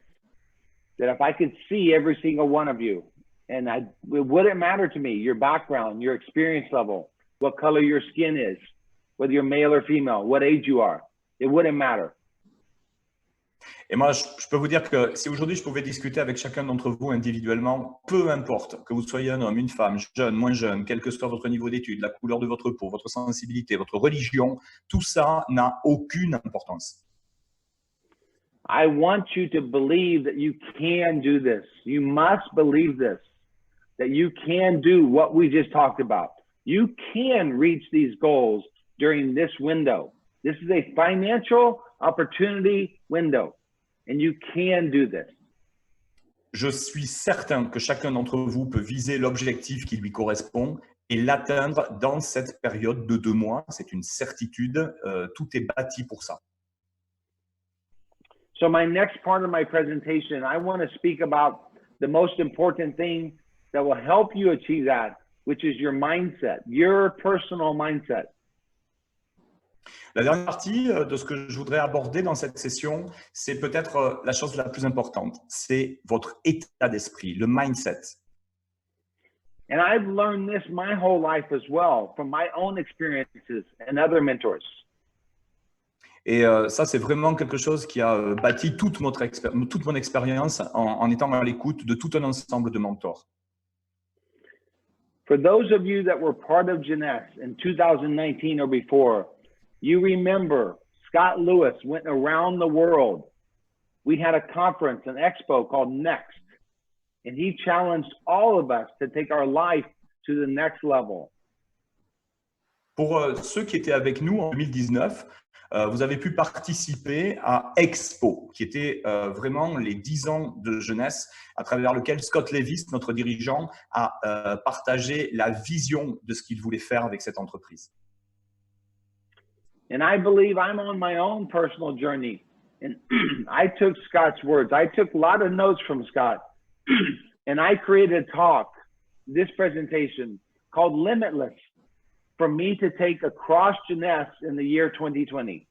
that if I could see every single one of you, and it wouldn't matter to me, your background, your experience level, what color your skin is, whether you're male or female, what age you are, it wouldn't matter. Et moi, je peux vous dire que si aujourd'hui je pouvais discuter avec chacun d'entre vous individuellement, peu importe que vous soyez un homme, une femme, jeune, moins jeune, quel que soit votre niveau d'études, la couleur de votre peau, votre sensibilité, votre religion, tout ça n'a aucune importance. I want you to believe that you can do this. You must believe this, that you can do what we just talked about. You can reach these goals during this window. This is a financial opportunity window, and you can do this. Je suis certain que chacun d'entre vous peut viser l'objectif qui lui correspond et l'atteindre dans cette période de 2 mois. C'est une certitude, tout est bâti pour ça. So my next part of my presentation, I want to speak about the most important thing that will help you achieve that, which is your mindset, your personal mindset. La dernière partie de ce que je voudrais aborder dans cette session, c'est peut-être la chose la plus importante. C'est votre état d'esprit, le mindset. And I've learned this my whole life as well, from my own experiences and other mentors. Et ça, c'est vraiment quelque chose qui a bâti toute mon expérience en étant à l'écoute de tout un ensemble de mentors. For those of you that were part of Jeunesse in 2019 or before, you remember Scott Lewis went around the world. We had a conference, an expo called Next, and he challenged all of us to take our life to the next level. Pour ceux qui étaient avec nous en 2019, vous avez pu participer à Expo, qui était vraiment les 10 ans de jeunesse, à travers lequel Scott Levis, notre dirigeant, a partagé la vision de ce qu'il voulait faire avec cette entreprise. And I believe I'm on my own personal journey. And I took Scott's words. I took a lot of notes from Scott. And I created a talk, this presentation, called Limitless, for me to take across Jeunesse in the year 2020.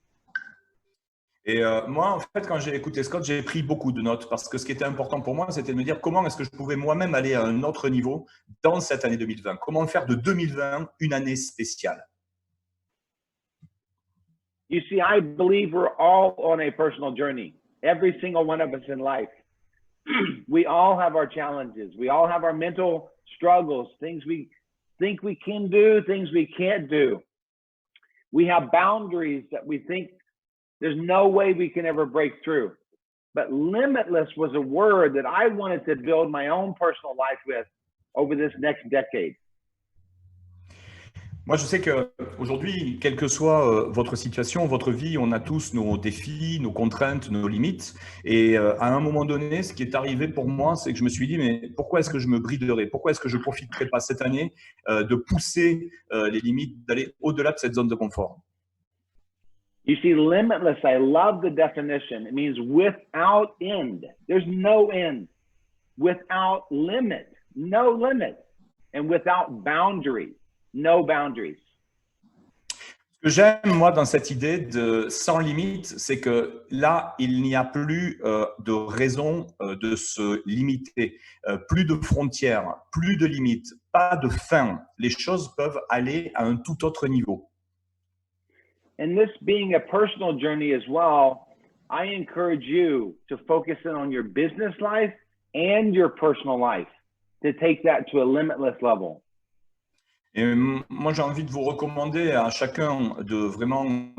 Et moi, en fait, quand j'ai écouté Scott, j'ai pris beaucoup de notes parce que ce qui était important pour moi, c'était de me dire comment est-ce que je pouvais moi-même aller à un autre niveau dans cette année 2020. Comment faire de 2020 une année spéciale. You see, I believe we're all on a personal journey. Every single one of us in life. We all have our challenges. We all have our mental struggles, things we think we can do, things we can't do. We have boundaries that we think there's no way we can ever break through. But limitless was a word that I wanted to build my own personal life with over this next decade. Moi, je sais qu'aujourd'hui, quelle que soit votre situation, votre vie, on a tous nos défis, nos contraintes, nos limites. Et à un moment donné, ce qui est arrivé pour moi, c'est que je me suis dit, mais pourquoi est-ce que je me briderais? Pourquoi est-ce que je ne profiterai pas cette année de pousser les limites, d'aller au-delà de cette zone de confort? You see, limitless, I love the definition. It means without end. There's no end. Without limit, no limit. And without boundaries. No boundaries. Ce que j'aime, moi, dans cette idée de sans limite, c'est que là, il n'y a plus de raison de se limiter, plus de frontières, plus de limites, pas de fin. Les choses peuvent aller à un tout autre niveau. And this being a personal journey as well, I encourage you to focus in on your business life and your personal life to take that to a limitless level. Et moi, j'ai envie de vous recommander à chacun de vraiment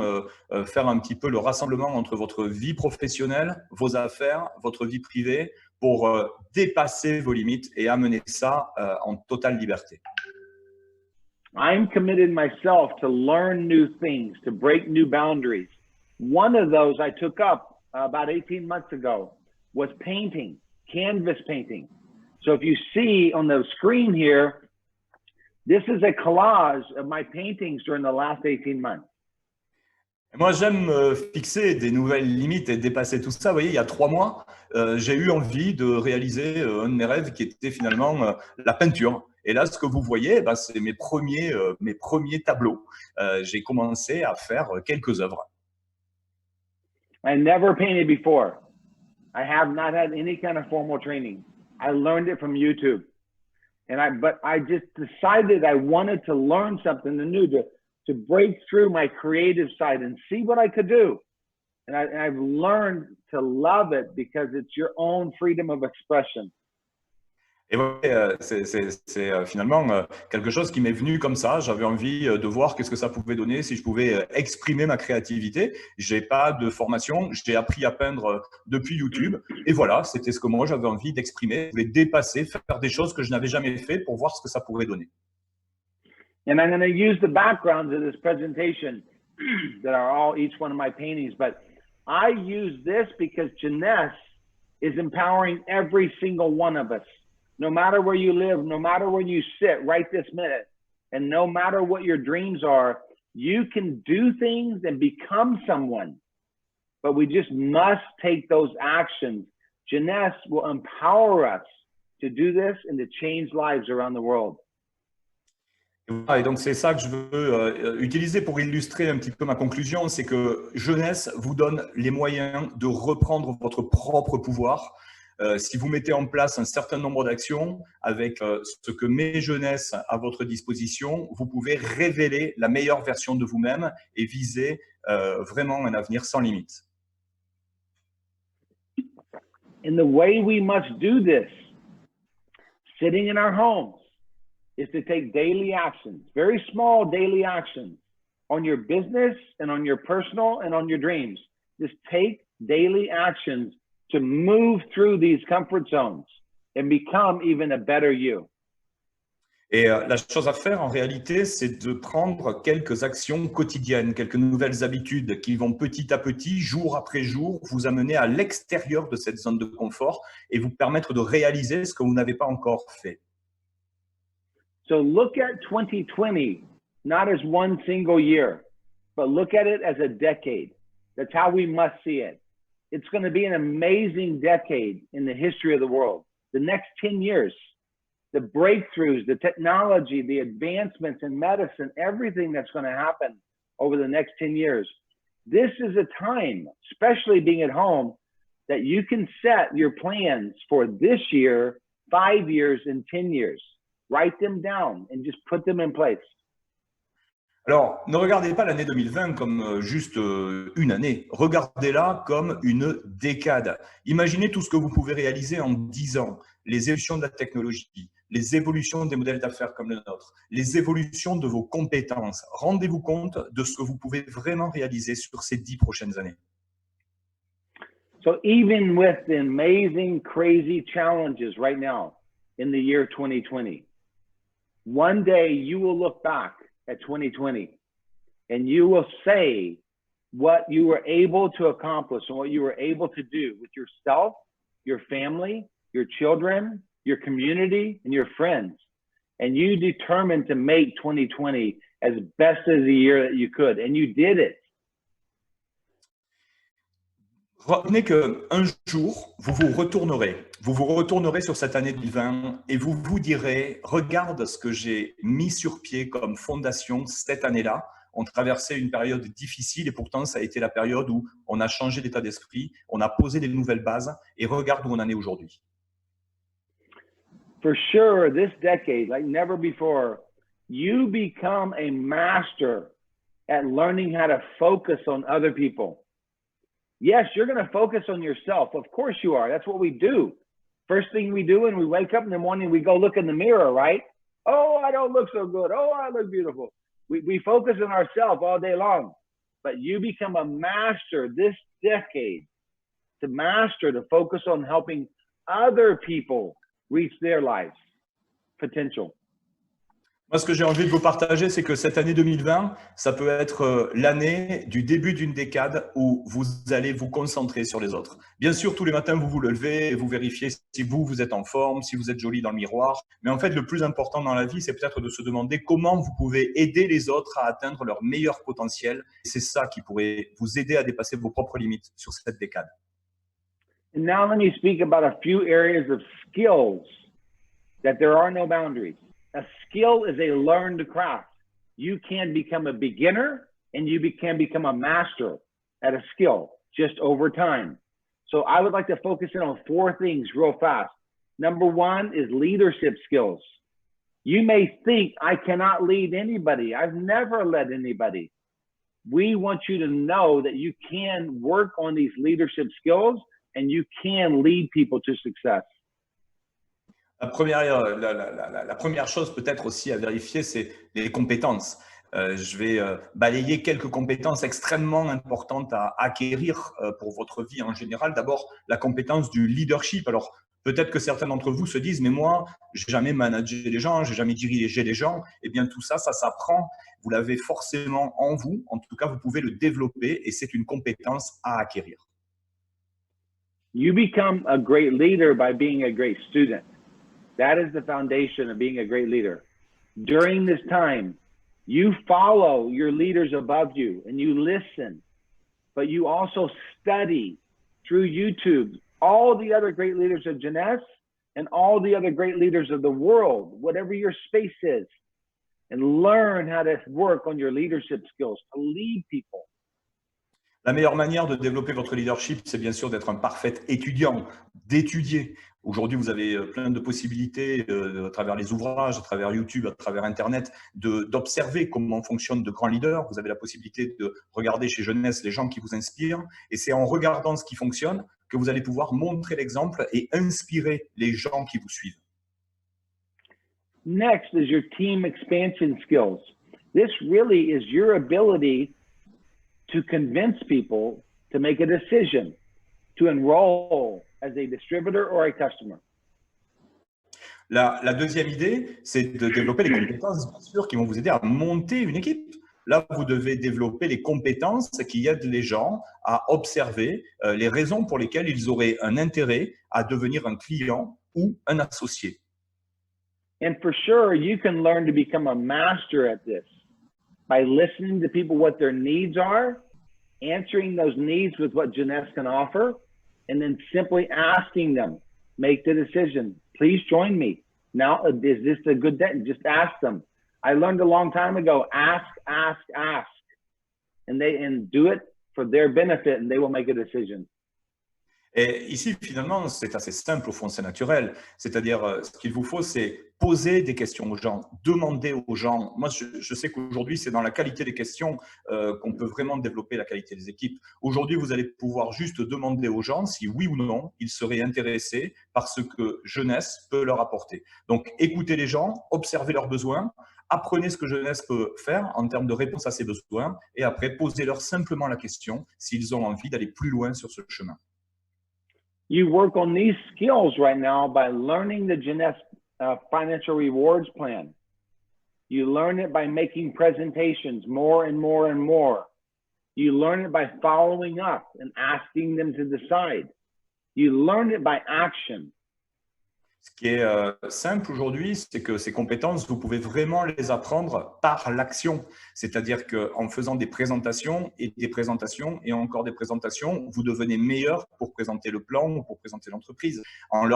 faire un petit peu le rassemblement entre votre vie professionnelle, vos affaires, votre vie privée, pour dépasser vos limites et amener ça en totale liberté. I'm committed myself to learn new things, to break new boundaries. One of those I took up about 18 months ago was painting, canvas painting. So if you see on the screen here, this is a collage of my paintings during the last 18 months. Moi, j'aime fixer des nouvelles limites et dépasser tout ça. Vous voyez, il y a 3 mois, j'ai eu envie de réaliser un de mes rêves qui était finalement la peinture. Et là, ce que vous voyez, c'est mes premiers tableaux. J'ai commencé à faire quelques œuvres. I never painted before. I have not had any kind of formal training. I learned it from YouTube. But I just decided I wanted to learn something new, to break through my creative side and see what I could do. And I've learned to love it because it's your own freedom of expression. Et ouais, c'est finalement quelque chose qui m'est venu comme ça. J'avais envie de voir qu'est-ce que ça pouvait donner si je pouvais exprimer ma créativité. J'ai pas de formation, j'ai appris à peindre depuis YouTube. Et voilà, c'était ce que moi j'avais envie d'exprimer. Je voulais dépasser, faire des choses que je n'avais jamais fait pour voir ce que ça pourrait donner. And I'm going to use the backgrounds of this presentation that are all each one of my paintings, but I use this because Jeunesse is empowering every single one of us. No matter where you live, no matter where you sit right this minute, and no matter what your dreams are, you can do things and become someone. But we just must take those actions. Jeunesse will empower us to do this and to change lives around the world. Et donc, c'est ça que je veux utiliser pour illustrer un petit peu ma conclusion, c'est que Jeunesse vous donne les moyens de reprendre votre propre pouvoir. Si vous mettez en place un certain nombre d'actions avec ce que met Jeunesse à votre disposition, vous pouvez révéler la meilleure version de vous-même et viser vraiment un avenir sans limite. And the way we must do this, sitting in our homes, is to take daily actions, very small daily actions on your business and on your personal and on your dreams. Just take daily actions to move through these comfort zones and become even a better you. Et la chose à faire en réalité, c'est de prendre quelques actions quotidiennes, quelques nouvelles habitudes qui vont petit à petit, jour après jour, vous amener à l'extérieur de cette zone de confort et vous permettre de réaliser ce que vous n'avez pas encore fait. So look at 2020, not as one single year, but look at it as a decade. That's how we must see it. It's going to be an amazing decade in the history of the world. The next 10 years, the breakthroughs, the technology, the advancements in medicine, everything that's going to happen over the next 10 years. This is a time, especially being at home, that you can set your plans for this year, 5 years, and 10 years. Write them down and just put them in place. Alors, ne regardez pas l'année 2020 comme juste une année. Regardez-la comme une décade. Imaginez tout ce que vous pouvez réaliser en 10 ans. Les évolutions de la technologie, les évolutions des modèles d'affaires comme le nôtre, les évolutions de vos compétences. Rendez-vous compte de ce que vous pouvez vraiment réaliser sur ces 10 prochaines années. So even with the amazing, crazy challenges right now in the year 2020, one day you will look back at 2020 and you will say what you were able to accomplish and what you were able to do with yourself, your family, your children, your community, and your friends. And you determined to make 2020 as best as the year that you could, and you did it. Retenez qu'un jour, vous vous retournerez sur cette année 2020 et vous vous direz, regarde ce que j'ai mis sur pied comme fondation cette année-là. On traversait une période difficile et pourtant ça a été la période où on a changé d'état d'esprit, on a posé des nouvelles bases et regarde où on en est aujourd'hui. For sure, this decade, like never before, you become a master at learning how to focus on other people. Yes, you're going to focus on yourself. Of course you are. That's what we do. First thing we do when we wake up in the morning, we go look in the mirror, right? Oh, I don't look so good. Oh, I look beautiful. We focus on ourselves all day long. But you become a master this decade to focus on helping other people reach their lives potential. Moi, ce que j'ai envie de vous partager, c'est que cette année 2020, ça peut être l'année du début d'une décade où vous allez vous concentrer sur les autres. Bien sûr, tous les matins, vous vous levez et vous vérifiez si vous êtes en forme, si vous êtes joli dans le miroir. Mais en fait, le plus important dans la vie, c'est peut-être de se demander comment vous pouvez aider les autres à atteindre leur meilleur potentiel. C'est ça qui pourrait vous aider à dépasser vos propres limites sur cette décade. And now let me speak about a few areas of skills that there are no boundaries. A skill is a learned craft. You can become a beginner and you can become a master at a skill just over time. So I would like to focus in on 4 things real fast. Number 1 is leadership skills. You may think, I cannot lead anybody. I've never led anybody. We want you to know that you can work on these leadership skills and you can lead people to success. La première chose peut-être aussi à vérifier, c'est les compétences. Je vais balayer quelques compétences extrêmement importantes à acquérir pour votre vie en général. D'abord, la compétence du leadership. Alors, peut-être que certains d'entre vous se disent, mais moi, j'ai jamais managé les gens, j'ai jamais dirigé les gens. Eh bien, tout ça, ça s'apprend. Vous l'avez forcément en vous. En tout cas, vous pouvez le développer et c'est une compétence à acquérir. You become a great leader by being a great student. That is the foundation of being a great leader. During this time, you follow your leaders above you and you listen, but you also study through YouTube all the other great leaders of Jeunesse and all the other great leaders of the world, whatever your space is, and learn how to work on your leadership skills to lead people. La meilleure manière de développer votre leadership, c'est bien sûr d'être un parfait étudiant, d'étudier. Aujourd'hui, vous avez plein de possibilités à travers les ouvrages, à travers YouTube, à travers Internet, d'observer comment fonctionnent de grands leaders. Vous avez la possibilité de regarder chez Jeunesse les gens qui vous inspirent. Et c'est en regardant ce qui fonctionne que vous allez pouvoir montrer l'exemple et inspirer les gens qui vous suivent. Next is your team expansion skills. This really is your ability to convince people to make a decision to enroll as a distributor or a customer. La deuxième idée, c'est de développer les compétences, bien sûr, qui vont vous aider à monter une équipe. Là, vous devez développer les compétences qui aident les gens à observer les raisons pour lesquelles ils auraient un intérêt à devenir un client ou un associé. And for sure, you can learn to become a master at this by listening to people what their needs are, answering those needs with what Jeunesse can offer, and then simply asking them, make the decision. Please join me. Now, is this a good day? Just ask them. I learned a long time ago, ask, ask, ask. And do it for their benefit, and they will make a decision. Et ici, finalement, c'est assez simple, au fond, c'est naturel. C'est-à-dire, ce qu'il vous faut, c'est poser des questions aux gens, demander aux gens. Moi, je sais qu'aujourd'hui, c'est dans la qualité des questions qu'on peut vraiment développer la qualité des équipes. Aujourd'hui, vous allez pouvoir juste demander aux gens si oui ou non, ils seraient intéressés par ce que Jeunesse peut leur apporter. Donc, écoutez les gens, observez leurs besoins, apprenez ce que Jeunesse peut faire en termes de réponse à ces besoins et après, posez-leur simplement la question s'ils ont envie d'aller plus loin sur ce chemin. You work on these skills right now by learning the Jeunesse financial rewards plan. You learn it by making presentations more and more and more. You learn it by following up and asking them to decide. You learn it by action. Ce qui est simple aujourd'hui, c'est que ces compétences, vous pouvez vraiment les apprendre par l'action. C'est-à-dire qu'en faisant des présentations et encore des présentations, vous devenez meilleur pour présenter le plan ou pour présenter l'entreprise. En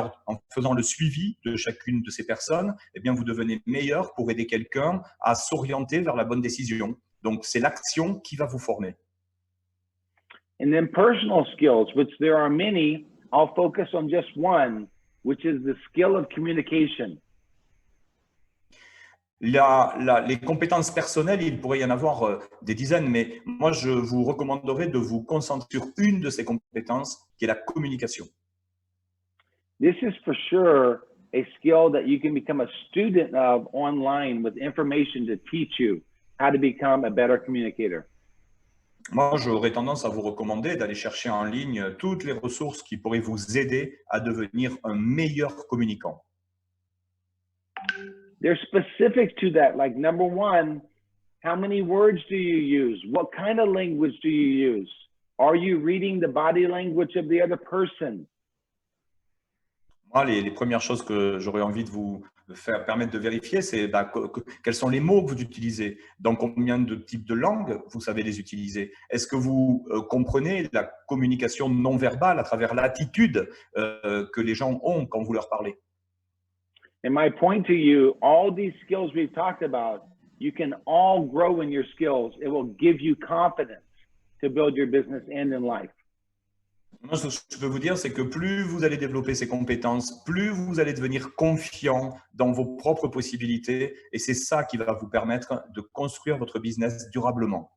faisant le suivi de chacune de ces personnes, eh bien, vous devenez meilleur pour aider quelqu'un à s'orienter vers la bonne décision. Donc, c'est l'action qui va vous former. And then personal skills, which there are many, I'll focus on just one, which is the skill of communication. Les compétences personnelles, il pourrait y en avoir des dizaines, mais moi, je vous recommanderais de vous concentrer sur une de ces compétences, qui est la communication. This is for sure a skill that you can become a student of online with information to teach you how to become a better communicator. Moi, j'aurais tendance à vous recommander d'aller chercher en ligne toutes les ressources qui pourraient vous aider à devenir un meilleur communicant. They're specific to that, like number one, how many words do you use? What kind of language do you use? Are you reading the body language of the other person? Moi, les premières choses que j'aurais envie de vous permettre de vérifier, c'est quels sont les mots que vous utilisez, dans combien de types de langues vous savez les utiliser. Est-ce que vous comprenez la communication non verbale à travers l'attitude que les gens ont quand vous leur parlez? And my point to you, all these skills we've talked about, you can all grow in your skills. It will give you confidence to build your business and in life. Moi, ce que je peux vous dire, c'est que plus vous allez développer ces compétences, plus vous allez devenir confiant dans vos propres possibilités. Et c'est ça qui va vous permettre de construire votre business durablement.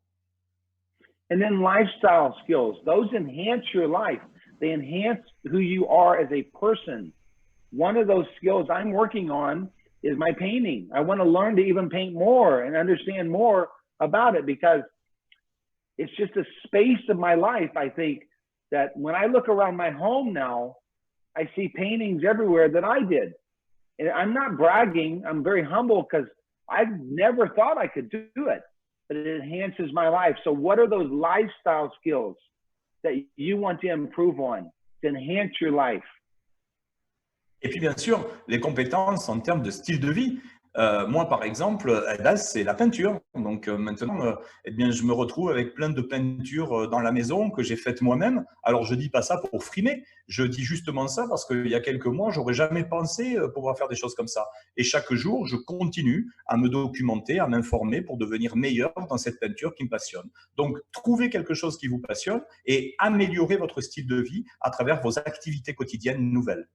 And then lifestyle skills, those enhance your life. They enhance who you are as a person. one of those skills I'm working on is my painting. I want to learn to even paint more and understand more about it, because it's just a space of my life, I think, that when I look around my home now, I see paintings everywhere that I did. And I'm not bragging. I'm very humble because I've never thought I could do it, but it enhances my life. So what are those lifestyle skills that you want to improve on to enhance your life? Et puis, bien sûr, les compétences en termes de style de vie. Moi, par exemple, là, c'est la peinture. Donc maintenant, eh bien, je me retrouve avec plein de peintures dans la maison que j'ai faites moi-même. Alors, je dis pas ça pour frimer. Je dis justement ça parce qu'il y a quelques mois, j'aurais jamais pensé pouvoir faire des choses comme ça. Et chaque jour, je continue à me documenter, à m'informer pour devenir meilleur dans cette peinture qui me passionne. Donc, trouvez quelque chose qui vous passionne et améliorez votre style de vie à travers vos activités quotidiennes nouvelles.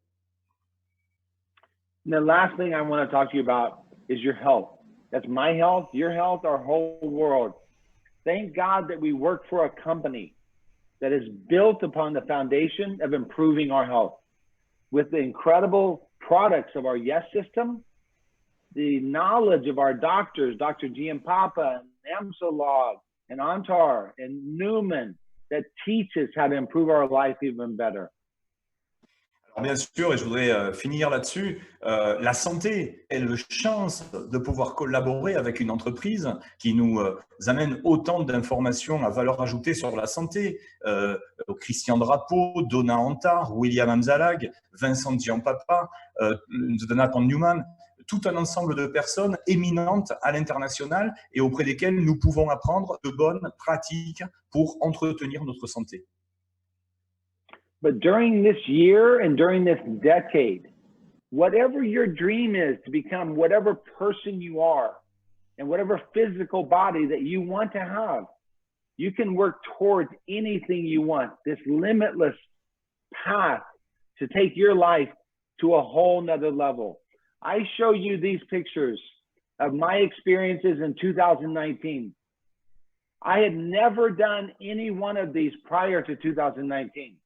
And the last thing I want to talk to you about is your health. That's my health, your health, our whole world. Thank God that we work for a company that is built upon the foundation of improving our health. With the incredible products of our Yes system, the knowledge of our doctors, Dr. Giampapa, and Amsolog, and Antar, and Newman, that teach us how to improve our life even better. Alors bien sûr, et je voudrais finir là-dessus, la santé est la chance de pouvoir collaborer avec une entreprise qui nous amène autant d'informations à valeur ajoutée sur la santé. Christian Drapeau, Donna Antar, William Amzalag, Vincent Giampapa, Nathan Newman, tout un ensemble de personnes éminentes à l'international et auprès desquelles nous pouvons apprendre de bonnes pratiques pour entretenir notre santé. But during this year and during this decade, whatever your dream is to become whatever person you are and whatever physical body that you want to have, you can work towards anything you want, this limitless path to take your life to a whole nother level. I show you these pictures of my experiences in 2019. I had never done any one of these prior to 2019.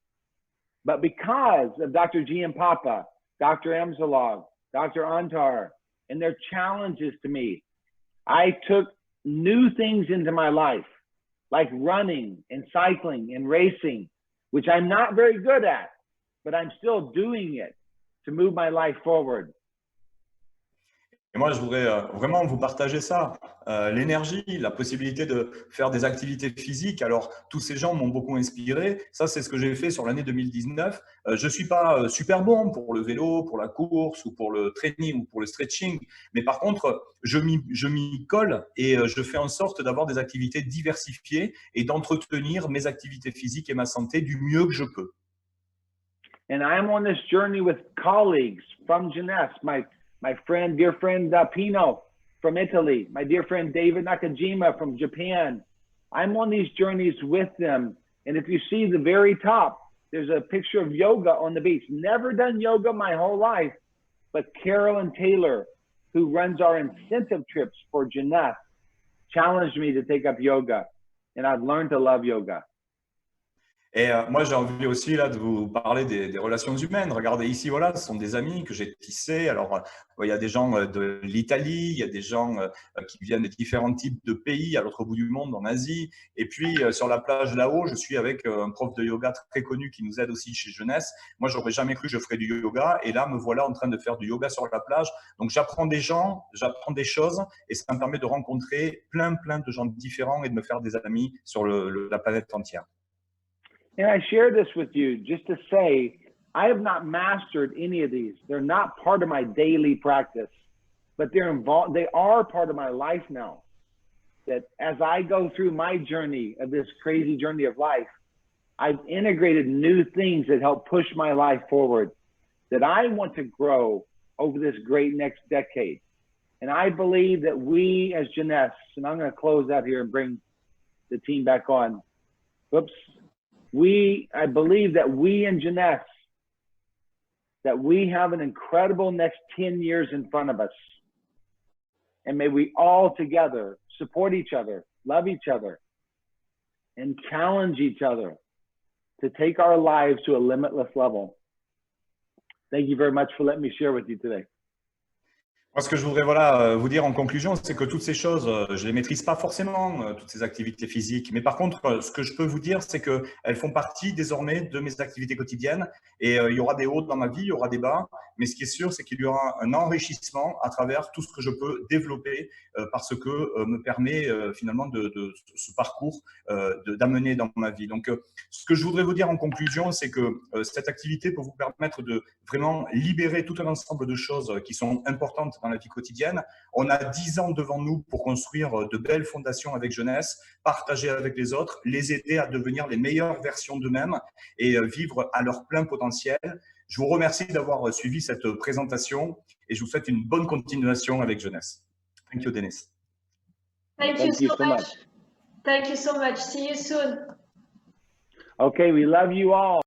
But because of Dr. Giampapa, Dr. Amzalog, Dr. Antar, and their challenges to me, I took new things into my life, like running and cycling and racing, which I'm not very good at, but I'm still doing it to move my life forward. Et moi, je voudrais vraiment vous partager ça, l'énergie, la possibilité de faire des activités physiques. Alors, tous ces gens m'ont beaucoup inspiré. Ça, c'est ce que j'ai fait sur l'année 2019. Je ne suis pas super bon pour le vélo, pour la course ou pour le training ou pour le stretching. Mais par contre, je m'y colle et je fais en sorte d'avoir des activités diversifiées et d'entretenir mes activités physiques et ma santé du mieux que je peux. And I'm on this journey with colleagues from Jeunesse, my friend, dear friend Pino from Italy, my dear friend David Nakajima from Japan. I'm on these journeys with them. And if you see the very top, there's a picture of yoga on the beach. Never done yoga my whole life, but Carolyn Taylor, who runs our incentive trips for Jeunesse, challenged me to take up yoga. And I've learned to love yoga. Et moi, j'ai envie aussi là, de vous parler des relations humaines. Regardez ici, voilà, ce sont des amis que j'ai tissés. Alors, il y a des gens de l'Italie, il y a des gens qui viennent de différents types de pays à l'autre bout du monde, en Asie. Et puis, sur la plage là-haut, je suis avec un prof de yoga très connu qui nous aide aussi chez Jeunesse. Moi, j'aurais jamais cru que je ferais du yoga. Et là, me voilà en train de faire du yoga sur la plage. Donc, j'apprends des gens, j'apprends des choses. Et ça me permet de rencontrer plein de gens différents et de me faire des amis sur la planète entière. And I share this with you just to say, I have not mastered any of these. They're not part of my daily practice, but they're involved. They are part of my life now. That as I go through my journey of this crazy journey of life, I've integrated new things that help push my life forward, that I want to grow over this great next decade. And I believe that we as Jeunesse, and I'm going to close out here and bring the team back on. Whoops. I believe that we in Jeunesse, that we have an incredible next 10 years in front of us. And may we all together support each other, love each other, and challenge each other to take our lives to a limitless level. Thank you very much for letting me share with you today. Moi, ce que je voudrais vous dire en conclusion, c'est que toutes ces choses, je les maîtrise pas forcément, toutes ces activités physiques. Mais par contre, ce que je peux vous dire, c'est qu'elles font partie désormais de mes activités quotidiennes. Et il y aura des hauts dans ma vie, il y aura des bas. Mais ce qui est sûr, c'est qu'il y aura un enrichissement à travers tout ce que je peux développer parce que me permet finalement de ce parcours d'amener dans ma vie. Donc, ce que je voudrais vous dire en conclusion, c'est que cette activité peut vous permettre de vraiment libérer tout un ensemble de choses qui sont importantes dans la vie quotidienne. On a 10 ans devant nous pour construire de belles fondations avec jeunesse, partager avec les autres, les aider à devenir les meilleures versions d'eux-mêmes et vivre à leur plein potentiel. Je vous remercie d'avoir suivi cette présentation et je vous souhaite une bonne continuation avec jeunesse. Thank you, Dennis. Thank you so much. Thank you so much. See you soon. Okay, we love you all.